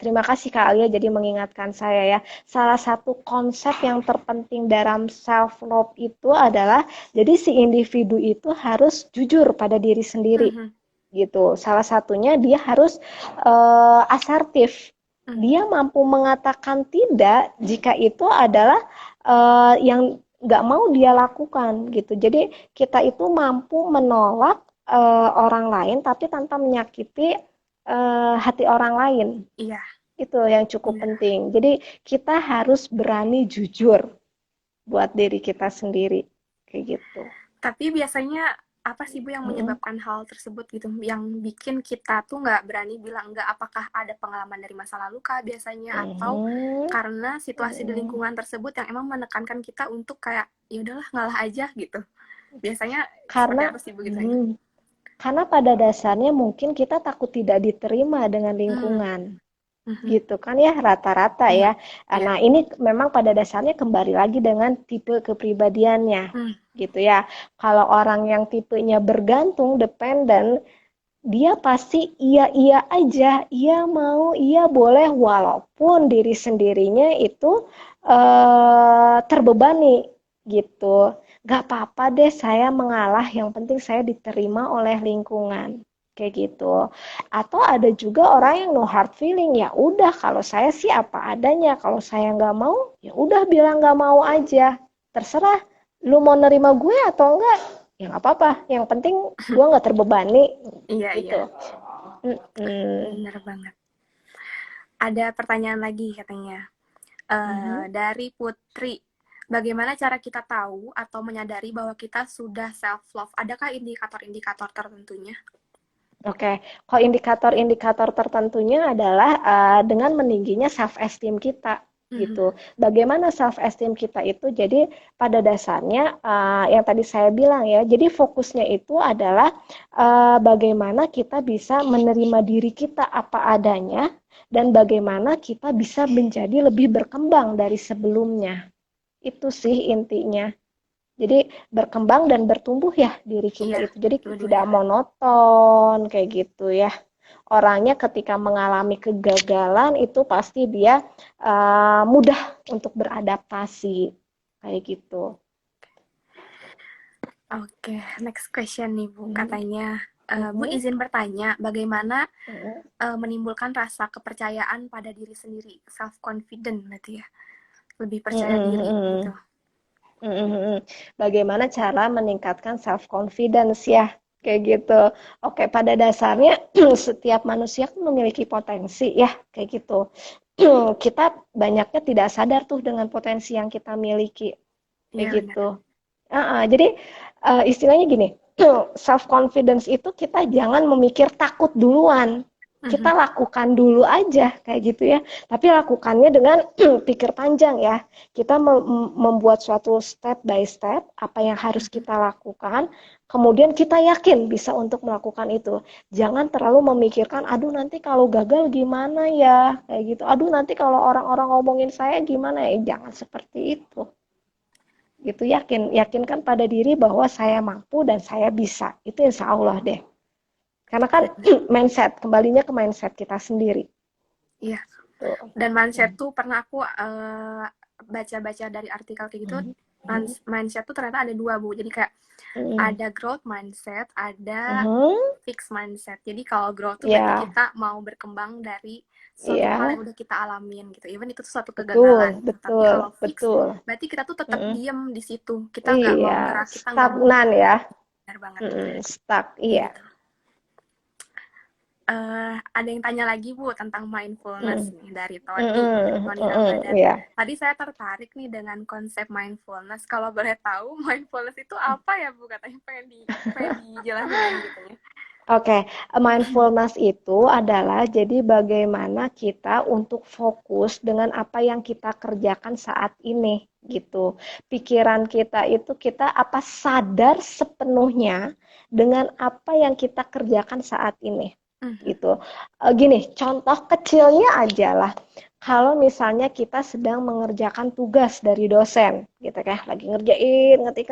terima kasih Kak Alia jadi mengingatkan saya ya. Salah satu konsep yang terpenting dalam self love itu adalah jadi si individu itu harus jujur pada diri sendiri Mhm, gitu. Salah satunya dia harus asertif. mhm. Dia mampu mengatakan tidak jika itu adalah yang nggak mau dia lakukan gitu. Jadi kita itu mampu menolak orang lain tapi tanpa menyakiti hati orang lain. Iya, Itu yang cukup benar. penting. Jadi kita harus berani jujur buat diri kita sendiri kayak gitu. Tapi biasanya apa sih Bu yang Mm-mm. menyebabkan hal tersebut gitu? Yang bikin kita tuh nggak berani bilang enggak? Apakah ada pengalaman dari masa lalu kah biasanya? Atau Mhm. karena situasi di Mhm. lingkungan tersebut yang emang menekankan kita untuk kayak ya udahlah ngalah aja gitu. Biasanya seperti Karena apa sih Bu gitu ya? hmm, karena pada dasarnya mungkin kita takut tidak diterima dengan Hmm, lingkungan. mhm. Gitu kan ya rata-rata Iya, ya. iya. Nah, ini memang pada dasarnya kembali lagi dengan tipe kepribadiannya. Hmm, Gitu ya. Kalau orang yang tipenya bergantung, dependen, dia pasti iya-iya aja, iya mau, iya boleh, walaupun diri sendirinya itu terbebani gitu. Gak apa-apa deh saya mengalah, yang penting saya diterima oleh lingkungan. Kayak gitu. Atau ada juga orang yang no hard feeling, ya udah kalau saya sih apa adanya, kalau saya nggak mau, ya udah bilang nggak mau aja. Terserah, lu mau nerima gue atau enggak, ya nggak apa-apa. Yang penting gue nggak terbebani iya, iya. gitu. Mm-mm. Bener banget. Ada pertanyaan lagi katanya. Mhm. Dari Putri, bagaimana cara kita tahu atau menyadari bahwa kita sudah self love? Adakah indikator-indikator tertentunya? Oke, kalau indikator-indikator tertentunya adalah dengan meningginya self esteem kita Mhm, gitu. Bagaimana self esteem kita itu? Jadi pada dasarnya yang tadi saya bilang ya, jadi fokusnya itu adalah bagaimana kita bisa menerima diri kita apa adanya dan bagaimana kita bisa menjadi lebih berkembang dari sebelumnya. Itu sih intinya. Jadi berkembang dan bertumbuh ya diri kita iya, itu. Jadi tidak dua-duanya. monoton kayak gitu ya. Orangnya ketika mengalami kegagalan itu pasti dia mudah untuk beradaptasi kayak gitu. Oke, next question nih Bu. Mhm, Katanya, Bu mhm, izin bertanya, bagaimana mhm, menimbulkan rasa kepercayaan pada diri sendiri, self confident berarti ya, lebih percaya mhm, diri gitu. mhm, mhm, mhm. Bagaimana cara meningkatkan self confidence ya? Kayak gitu. Oke, pada dasarnya setiap manusia kan memiliki potensi ya, kayak gitu. Kita banyaknya tidak sadar tuh dengan potensi yang kita miliki kayak Iya benar. gitu. Jadi istilahnya gini, self confidence itu kita jangan memikir takut duluan. kita Mhm. lakukan dulu aja kayak gitu ya. Tapi lakukannya dengan pikir panjang ya. Kita membuat suatu step by step apa yang harus Mhm. kita lakukan, kemudian kita yakin bisa untuk melakukan itu. Jangan terlalu memikirkan, aduh nanti kalau gagal gimana ya, kayak gitu. Aduh nanti kalau orang-orang ngomongin saya gimana ya. Jangan seperti itu. Gitu, yakinkan pada diri bahwa saya mampu dan saya bisa. Itu insya Allah deh. Karena kan mindset, kembalinya ke mindset kita sendiri. Iya. Tuh. Dan mindset tuh pernah aku baca-baca dari artikel kayak gitu, Mhm. Mhm. mindset tuh ternyata ada dua, Bu. Jadi kayak Mhm. ada growth mindset, ada Mhm. fixed mindset. Jadi kalau growth tuh berarti Ya, kita mau berkembang dari suatu hal yang iya, udah kita alamin gitu. Even itu tuh suatu betul, kegagalan gitu. Tapi betul, kalau fix betul. berarti kita tuh tetap Mhm. diem di situ. Kita nggak mau Iya, gerak, kita nggak mau stagnan ya. benar banget Mhm, stuck, kayak iya. gitu. Ada yang tanya lagi, Bu, tentang mindfulness Mhm. nih dari Tony, Mhm. Tony Mhm. Ramadan. Iya. Tadi saya tertarik nih dengan konsep mindfulness. Kalau boleh tahu, mindfulness itu apa ya, Bu? Katanya pengen dijelasin lagi katanya. Oke, mindfulness itu adalah jadi bagaimana kita untuk fokus dengan apa yang kita kerjakan saat ini gitu. Pikiran kita itu kita apa sadar sepenuhnya dengan apa yang kita kerjakan saat ini Mhm. gitu. Gini, contoh kecilnya aja lah. Kalau misalnya kita sedang mengerjakan tugas dari dosen, gitu kan, lagi ngerjain, ngetik,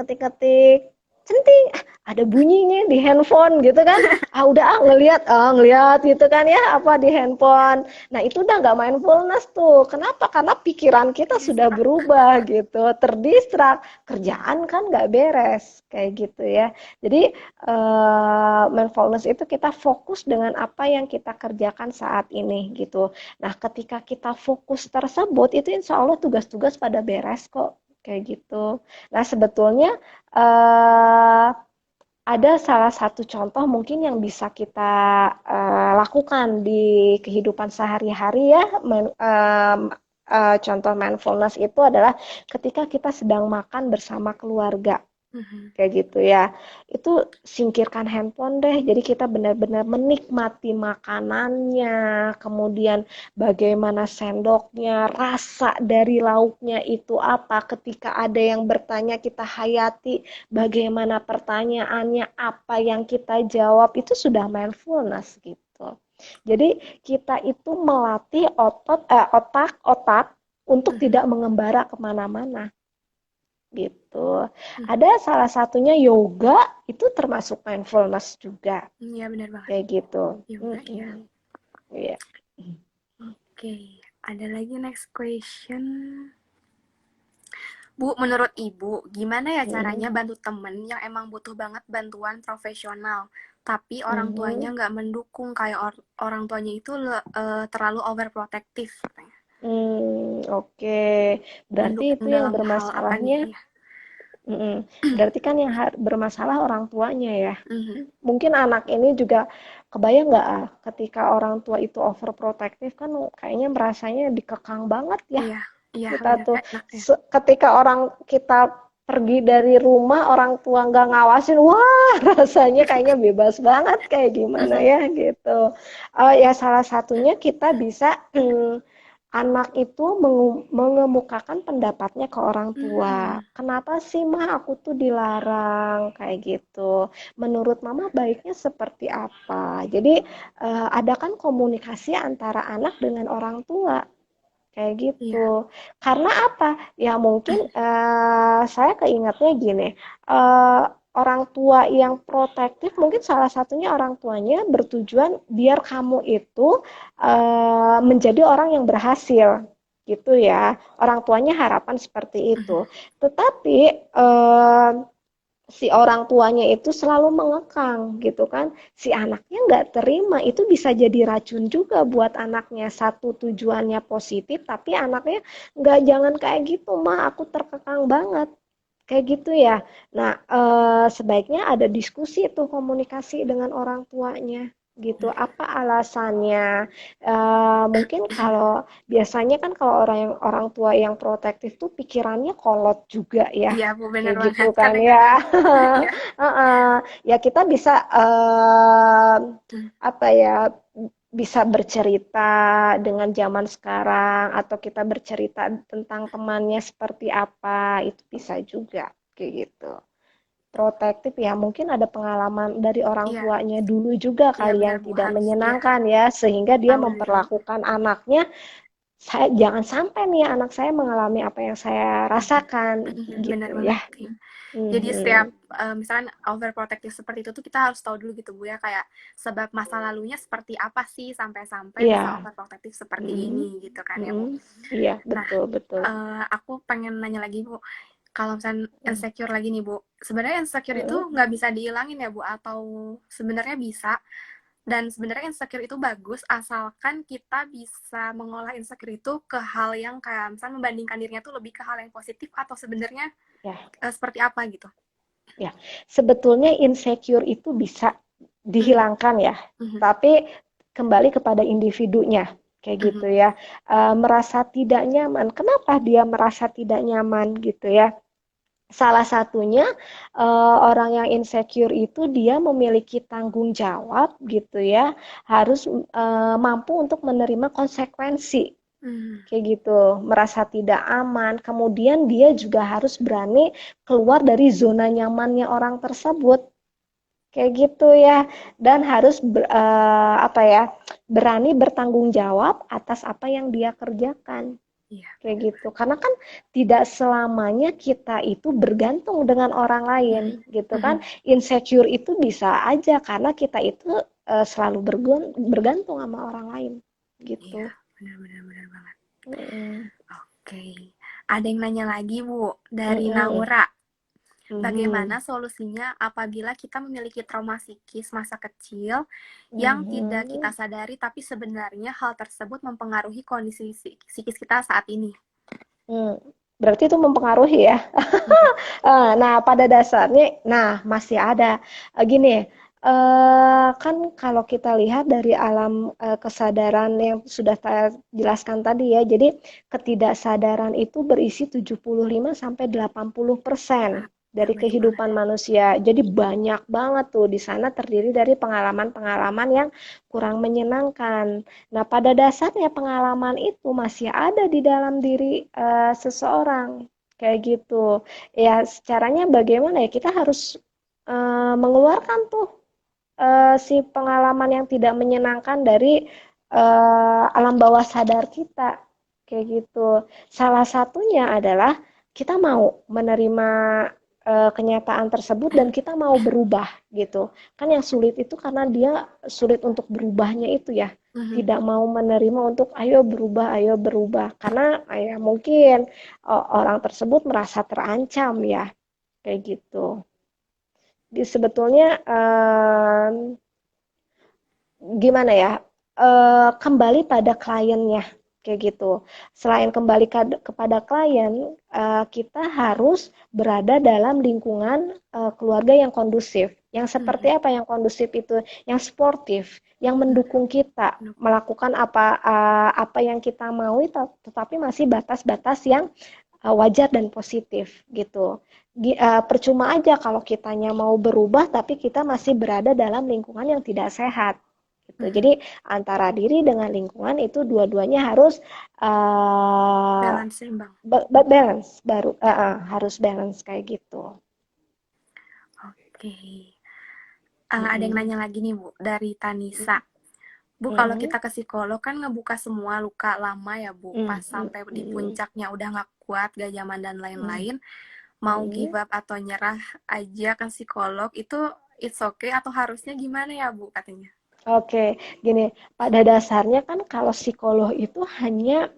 centing, ada bunyinya di handphone gitu kan, udah ngeliat gitu kan ya apa di handphone. Nah itu udah nggak mindfulness tuh. Kenapa? Karena pikiran kita sudah Distract. berubah gitu, terdistrak, kerjaan kan nggak beres kayak gitu ya. Jadi mindfulness itu kita fokus dengan apa yang kita kerjakan saat ini gitu. Nah ketika kita fokus tersebut itu insya Allah tugas-tugas pada beres kok kayak gitu. Nah sebetulnya eh, ada salah satu contoh mungkin yang bisa kita lakukan di kehidupan sehari-hari ya. Contoh mindfulness itu adalah ketika kita sedang makan bersama keluarga. Mhm. Kayak gitu ya. Itu singkirkan handphone deh. Jadi kita benar-benar menikmati makanannya, kemudian bagaimana sendoknya, rasa dari lauknya itu apa. Ketika ada yang bertanya kita hayati bagaimana pertanyaannya, apa yang kita jawab itu sudah mindfulness gitu. Jadi kita itu melatih otak untuk Mhm. tidak mengembara kemana-mana gitu. Mhm. Ada salah satunya yoga itu termasuk mindfulness juga Iya benar banget. kayak gitu. Yoga ya. Iya. Oke. Ada lagi next question. Bu, menurut Ibu, gimana ya Mm. caranya bantu temen yang emang butuh banget bantuan profesional, tapi orang tuanya Mhm. nggak mendukung, kayak orang tuanya itu terlalu overprotective, katanya. Oke. Berarti Mendukung itu yang dalam hal apa nih? bermasalahnya, Ya. berarti kan yang bermasalah orang tuanya ya. Mhm. Mungkin anak ini juga kebayang nggak ketika orang tua itu overprotective kan kayaknya merasanya dikekang banget ya. Iya, iya Kita benar. tuh Enak ya. ketika orang kita pergi dari rumah orang tua nggak ngawasin, wah rasanya kayaknya bebas banget kayak gimana Mhm. ya gitu. Ya salah satunya kita bisa anak itu mengemukakan pendapatnya ke orang tua. Hmm. Kenapa sih mah aku tuh dilarang kayak gitu? Menurut mama baiknya seperti apa? Jadi adakan komunikasi antara anak dengan orang tua kayak Iya. gitu. Karena apa? Ya mungkin saya keingatnya gini, eh, orang tua yang protektif mungkin salah satunya orang tuanya bertujuan biar kamu itu menjadi orang yang berhasil gitu ya. Orang tuanya harapan seperti Mhm. itu. Tetapi si orang tuanya itu selalu mengekang gitu kan, si anaknya nggak terima, itu bisa jadi racun juga buat anaknya. Satu tujuannya positif tapi anaknya nggak, jangan kayak gitu mah, aku terkekang banget kayak gitu ya. Nah sebaiknya ada diskusi tuh, komunikasi dengan orang tuanya gitu, apa alasannya. Mungkin kalau biasanya kan kalau orang tua yang protektif tuh pikirannya kolot juga ya Iya, Bu, benar kayak gitu banget. kan Kadang-kadang. ya. Ya. Heeh. Ya kita bisa apa ya bisa bercerita dengan zaman sekarang atau kita bercerita tentang temannya seperti apa, itu bisa juga kayak gitu. Protektif ya, mungkin ada pengalaman dari orang Iya, tuanya dulu juga iya kali benar yang Bu, tidak harus iya menyenangkan ya, sehingga dia tahu dulu. memperlakukan anaknya, saya jangan sampai nih anak saya mengalami apa yang saya Mhm, rasakan benar gitu ya. banget. Iya. Jadi setiap Mhm. misalkan overprotective seperti itu tuh kita harus tahu dulu gitu Bu ya, kayak sebab masa lalunya seperti apa sih sampai-sampai bisa Iya. overprotective seperti Mhm. ini gitu kan ya Bu. Mhm. Iya, Nah, betul betul. aku pengen nanya lagi Bu, kalau misalnya Mhm. insecure lagi nih Bu, sebenarnya insecure itu Mhm. nggak bisa dihilangin ya Bu, atau sebenarnya bisa? Dan sebenarnya insecure itu bagus asalkan kita bisa mengolah insecure itu ke hal yang kayak misalnya membandingkan dirinya tuh lebih ke hal yang positif atau sebenarnya Ya, seperti apa gitu. ya. Sebetulnya insecure itu bisa Mhm, dihilangkan ya, mhm, tapi kembali kepada individunya, kayak mhm, gitu ya. Merasa tidak nyaman. Kenapa dia merasa tidak nyaman gitu ya? Salah satunya orang yang insecure itu dia memiliki tanggung jawab gitu ya, harus mampu untuk menerima konsekuensi mhm, kayak gitu, merasa tidak aman. Kemudian dia juga harus berani keluar dari zona nyamannya orang tersebut. Kayak gitu ya, dan harus apa ya, berani bertanggung jawab atas apa yang dia kerjakan. iya, Kayak gitu. Karena kan tidak selamanya kita itu bergantung dengan orang lain, mhm, gitu kan. mhm, Insecure itu bisa aja karena kita itu selalu bergantung sama orang lain, iya, gitu. benar benar benar banget. Mm-mm. Oke, ada yang nanya lagi Bu dari Mm-mm. Naura. Bagaimana Mhm. solusinya apabila kita memiliki trauma psikis masa kecil yang tidak kita Mhm. sadari tapi sebenarnya hal tersebut mempengaruhi kondisi psikis kita saat ini? Hmm. Berarti itu mempengaruhi ya. Mhm, Nah, pada dasarnya, nah masih ada. Gini, kan kalau kita lihat dari alam kesadaran yang sudah saya jelaskan tadi ya, jadi ketidaksadaran itu berisi 75 sampai 80% ya dari banyak banget. kehidupan manusia. Jadi banyak banget tuh di sana terdiri dari pengalaman-pengalaman yang kurang menyenangkan. Nah, pada dasarnya pengalaman itu masih ada di dalam diri seseorang, kayak gitu. Ya, caranya bagaimana ya? Kita harus mengeluarkan tuh si pengalaman yang tidak menyenangkan dari alam bawah sadar kita, kayak gitu. Salah satunya adalah kita mau menerima kenyataan tersebut dan kita mau berubah gitu. Kan yang sulit itu karena dia sulit untuk berubahnya itu ya. Mhm, Tidak mau menerima untuk ayo berubah. Karena ya mungkin orang tersebut merasa terancam ya, kayak gitu. Jadi sebetulnya gimana ya, kembali pada kliennya, kayak gitu. Selain kembali kepada klien, kita harus berada dalam lingkungan keluarga yang kondusif. Yang seperti mhm, apa yang kondusif itu? Yang sportif, yang mhm, mendukung kita melakukan apa yang kita mau, tetapi masih batas-batas yang wajar dan positif gitu. Percuma aja kalau kitanya mau berubah tapi kita masih berada dalam lingkungan yang tidak sehat gitu. mhm. Jadi antara diri dengan lingkungan itu dua-duanya harus uh, Balance seimbang. balance, harus balance kayak gitu. Oke. Ada yang Mm-mm. nanya lagi nih Bu dari Tanisa. Bu, kalau Mm-mm. kita ke psikolog kan ngebuka semua luka lama ya Bu, pas Mm-mm. sampai di Mm-mm. puncaknya udah nggak kuat, gak nyaman dan lain-lain, mau Mm-mm. give up atau nyerah aja ke psikolog itu it's okay atau harusnya gimana ya Bu katanya? Oke, gini, pada dasarnya kan kalau psikolog itu hanya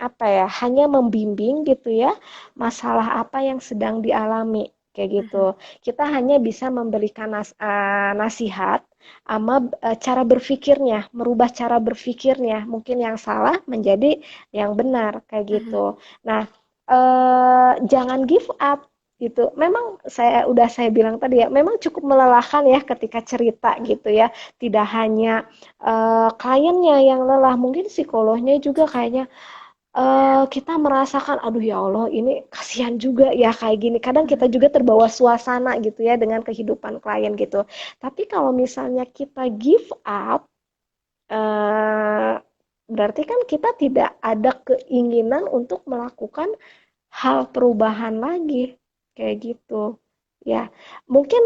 apa ya, hanya membimbing gitu ya, masalah apa yang sedang dialami kayak gitu. Mhm, Kita hanya bisa memberikan nasihat sama cara berpikirnya, merubah cara berpikirnya, mungkin yang salah menjadi yang benar kayak mhm, gitu. Nah, jangan give up gitu. Memang saya bilang tadi ya, memang cukup melelahkan ya ketika cerita gitu ya, tidak hanya kliennya yang lelah, mungkin psikolognya juga kayaknya kita merasakan, aduh ya Allah, ini kasihan juga ya kayak gini. Kadang kita mhm, juga terbawa suasana gitu ya dengan kehidupan klien gitu. Tapi kalau misalnya kita give up, eh, berarti kan kita tidak ada keinginan untuk melakukan hal perubahan lagi, kayak gitu. Ya, mungkin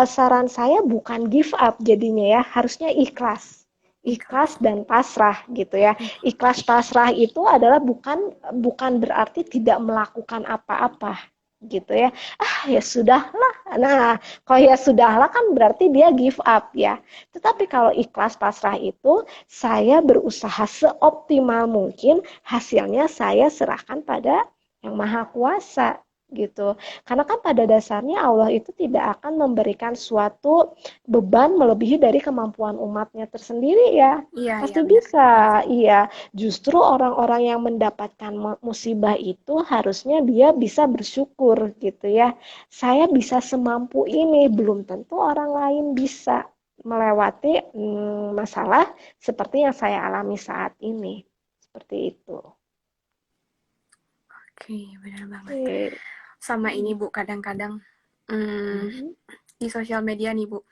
saran saya bukan give up jadinya ya, harusnya ikhlas. Ikhlas. Ikhlas dan pasrah gitu ya. Iya. Ikhlas pasrah itu adalah bukan bukan berarti tidak melakukan apa-apa gitu ya. Ah, ya sudahlah. Nah, kalau ya sudahlah kan berarti dia give up ya. Tetapi kalau ikhlas pasrah itu saya berusaha seoptimal mungkin, hasilnya saya serahkan pada yang maha kuasa gitu. Karena kan pada dasarnya Allah itu tidak akan memberikan suatu beban melebihi dari kemampuan umatnya tersendiri ya. Iya, iya Pasti benar. bisa, iya. Justru orang-orang yang mendapatkan musibah itu harusnya dia bisa bersyukur gitu ya. Saya bisa semampu ini, belum tentu orang lain bisa melewati masalah seperti yang saya alami saat ini. Seperti itu. Oke, benar banget. Oke. Sama ini Mhm. Bu, kadang-kadang hmm, Mhm. di sosial media nih Bu, Mhm.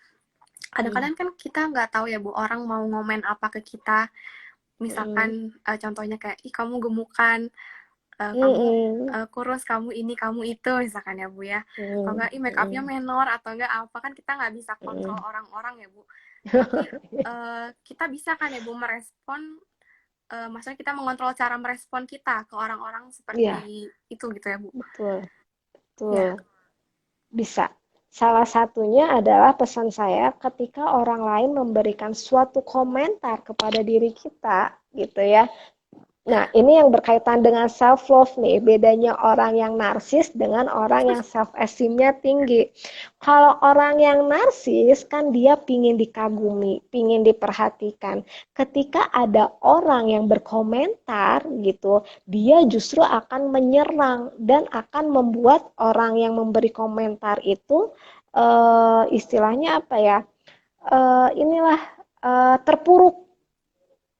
kadang-kadang kan kita nggak tahu ya Bu, orang mau ngomen apa ke kita. Mhm. Misalkan contohnya kayak, ih kamu gemukan, kamu Mhm. kurus, kamu ini, kamu itu, misalkan ya Bu ya. Kalau Mhm. nggak, ih make upnya Mhm. menor atau enggak apa, kan kita nggak bisa kontrol Mhm. orang-orang ya Bu. Tapi kita bisa kan ya Bu merespon, maksudnya kita mengontrol cara merespon kita ke orang-orang Iya, seperti itu gitu ya Bu. betul, betul. Ya. Bisa. Salah satunya adalah pesan saya ketika orang lain memberikan suatu komentar kepada diri kita, gitu ya. Nah, ini yang berkaitan dengan self love nih, bedanya orang yang narsis dengan orang yang self esteemnya tinggi. Kalau orang yang narsis kan dia pingin dikagumi, pingin diperhatikan. Ketika ada orang yang berkomentar gitu, dia justru akan menyerang dan akan membuat orang yang memberi komentar itu istilahnya apa ya? Inilah terpuruk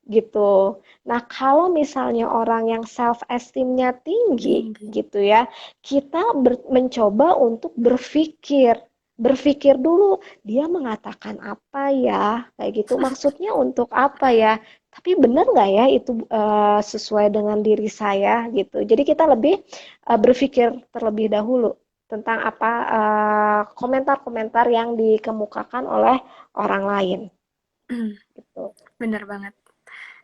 gitu. Nah, kalau misalnya orang yang self esteemnya tinggi Tinggi. gitu ya, kita mencoba untuk berpikir dulu dia mengatakan apa ya, kayak gitu. Maksudnya untuk apa ya? Tapi benar nggak ya itu sesuai dengan diri saya gitu. Jadi kita lebih berpikir terlebih dahulu tentang apa komentar-komentar yang dikemukakan oleh orang lain gitu. Bener banget.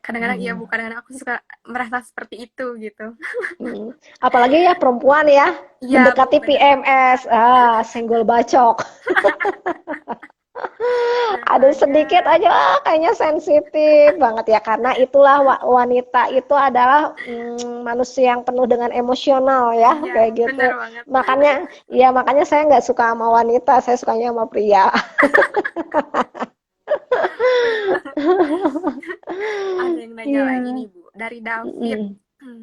Kadang-kadang iya Bu, kadang-kadang aku suka merasa seperti itu gitu. Mhm. Apalagi ya perempuan ya, Iya Bu, mendekati bener banget. PMS, senggol bacok. Ada Daripada sedikit aja, kayaknya sensitif banget ya, karena itulah wanita itu adalah manusia yang penuh dengan emosional ya, iya, kayak bener gitu. banget. Makanya, ya makanya saya nggak suka sama wanita, saya sukanya sama pria. Bener banget. Ada yang nanya lagi Iya. nih Bu, dari David. Mm-mm.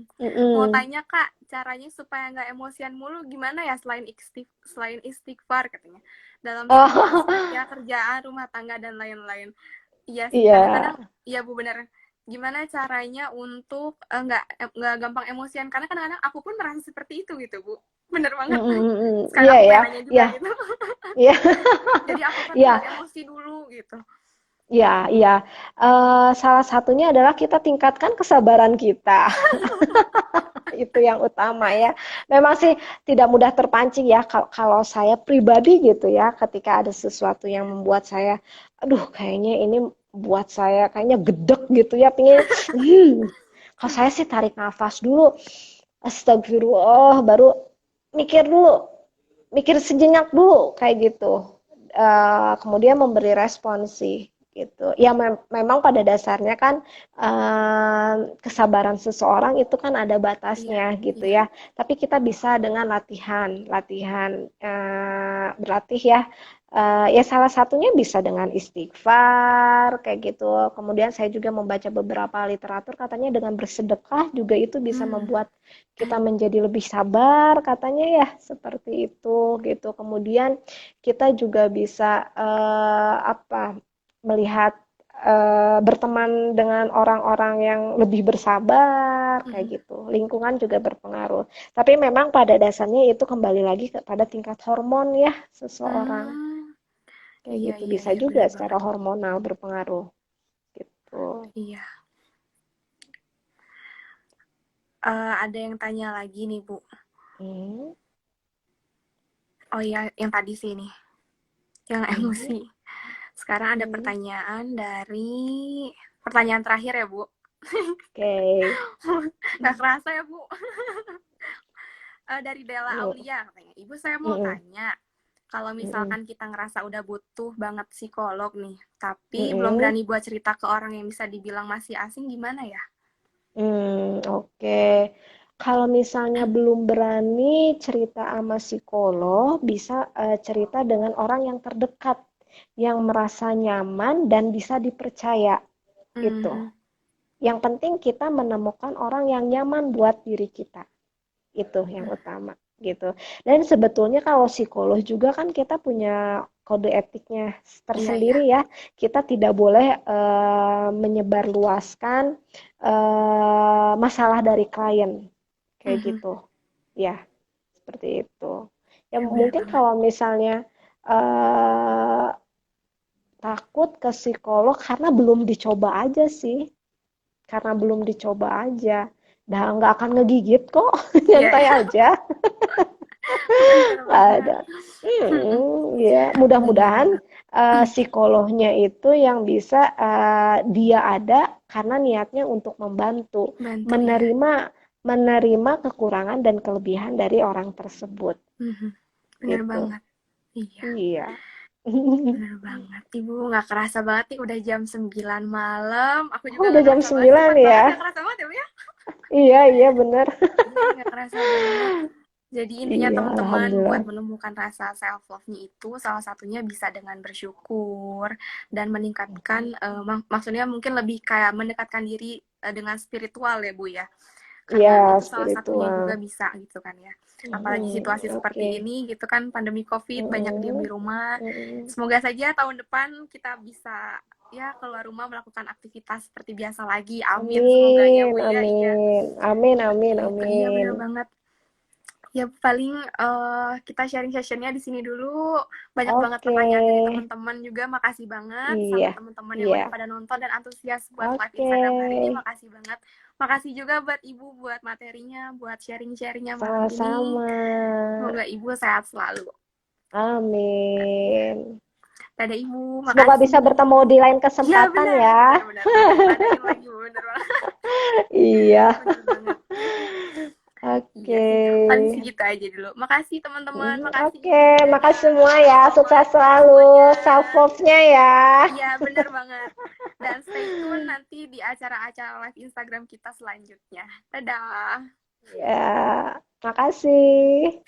Mau Mm-mm. tanya Kak, caranya supaya nggak emosian mulu gimana ya selain istighfar katanya. Dalam semua aspek Oh, ya, kerjaan, rumah tangga dan lain-lain. Iya sih, iya. kadang-kadang iya Bu bener. Gimana caranya untuk nggak gampang emosian, karena kadang-kadang aku pun merasa seperti itu gitu Bu. Bener banget. Mm-mm, mm-mm. Sekarang Iya aku ya, pengen nanya iya, juga gitu. iya. Jadi aku kan Iya, nggak emosi dulu gitu. iya, iya. Salah satunya adalah kita tingkatkan kesabaran kita. Itu yang utama ya. Memang sih tidak mudah terpancing ya kalau saya pribadi gitu ya, ketika ada sesuatu yang membuat saya, aduh kayaknya ini buat saya kayaknya gedek gitu ya, pingin, kalau saya sih tarik nafas dulu, astagfirullah, baru mikir dulu, mikir sejenak dulu kayak gitu. Kemudian memberi respon sih gitu. Ya memang pada dasarnya kan kesabaran seseorang itu kan ada Iya, batasnya gitu iya. ya. Tapi kita bisa dengan latihan, latihan berlatih ya. Ya salah satunya bisa dengan istighfar kayak gitu. Kemudian saya juga membaca beberapa literatur katanya dengan bersedekah juga itu bisa Hmm. membuat kita menjadi lebih sabar katanya ya seperti itu gitu. Kemudian kita juga bisa apa melihat berteman dengan orang-orang yang lebih bersabar kayak Hmm. gitu. Lingkungan juga berpengaruh. Tapi memang pada dasarnya itu kembali lagi kepada tingkat hormon ya seseorang. Hmm. Kayak Iya, gitu iya, bisa iya, juga bener secara banget. hormonal berpengaruh. Tuh. Iya. Ada yang tanya lagi nih, Bu. Hmm, Oh iya, yang tadi sih nih, yang hmm, emosi. Sekarang ada hmm. pertanyaan dari pertanyaan terakhir ya, Bu. Oke. Nggak kerasa ya, Bu. Dari Della Hmm, Aulia katanya, Ibu saya mau hmm, tanya, kalau hmm, misalkan kita ngerasa udah butuh banget psikolog nih, tapi belum hmm. berani buat cerita ke orang yang bisa dibilang masih asing, gimana ya? Oke. Kalau misalnya belum berani cerita sama psikolog, bisa cerita dengan orang yang terdekat, yang merasa nyaman dan bisa dipercaya, gitu. Mhm, Yang penting kita menemukan orang yang nyaman buat diri kita. Itu yang utama gitu. Dan sebetulnya kalau psikolog juga kan kita punya kode etiknya iya iya. tersendiri ya. Kita tidak boleh menyebarluaskan masalah dari klien kayak Mhm, gitu. Ya, seperti itu. Ya ya benar mungkin banget. kalau misalnya eh, takut ke psikolog karena belum dicoba aja sih. Karena belum dicoba aja. Dah nggak akan ngegigit kok, Iya nyantai ya, aja. benar banget. Ada. Ya, Benar mudah-mudahan banget. psikolognya itu yang bisa dia ada karena niatnya untuk membantu, Bantu ya. menerima menerima kekurangan dan kelebihan dari orang tersebut, Mhm, benar gitu. banget. Iya. Iya. Bener banget. Ibu nggak kerasa banget nih udah jam 9 malam. Aku Oh, juga udah nggak jam kerasa banget. 9 Cepet banget ya. nggak kerasa banget ya, Bu ya? Iya, iya bener. Iya, nggak kerasa banget. Jadi intinya Iya, teman-teman buat alhamdulillah. menemukan rasa self love-nya itu salah satunya bisa dengan bersyukur dan meningkatkan maksudnya mungkin lebih kayak mendekatkan diri dengan spiritual ya, Bu ya. Iya, Karena itu salah satunya juga spiritual. bisa gitu kan ya. Apalagi situasi seperti Oke. ini gitu kan, pandemi COVID, banyak diem di Mm-mm, rumah. mm-mm. Semoga saja tahun depan kita bisa ya keluar rumah melakukan aktivitas seperti biasa lagi. Amin, semoga ya Amin, Bu ya. Iya, amin, amin, amin, gitu. Iya amin. bener banget. Ya paling kita sharing sessionnya di sini dulu. Banyak banget Oke, pertanyaan dari teman-teman juga. Makasih banget sama iya, teman-teman yang iya. udah pada nonton dan antusias buat live Oke, Instagram hari ini. Makasih banget. Makasih juga buat Ibu buat materinya, buat sharing-sharingnya malam ini. sama-sama. Semoga Ibu sehat selalu. Amin. Dadah Ibu, Semoga makasih. bisa bertemu di lain Iya kesempatan benar, ya. benar, benar. Nanti aku adain lagi, Bu. Bener banget. Iya. Bener banget. Iya Oke. sih, paling segitu aja dulu. Makasih teman-teman, makasih Oke, Ibu, makasih dadah. semua Thank ya. you so Sukses much buat selalu. semuanya. Self love-nya ya. Iya, bener banget. Dan stay tune nanti di acara-acara live Instagram kita selanjutnya. Dadah. Ya, makasih.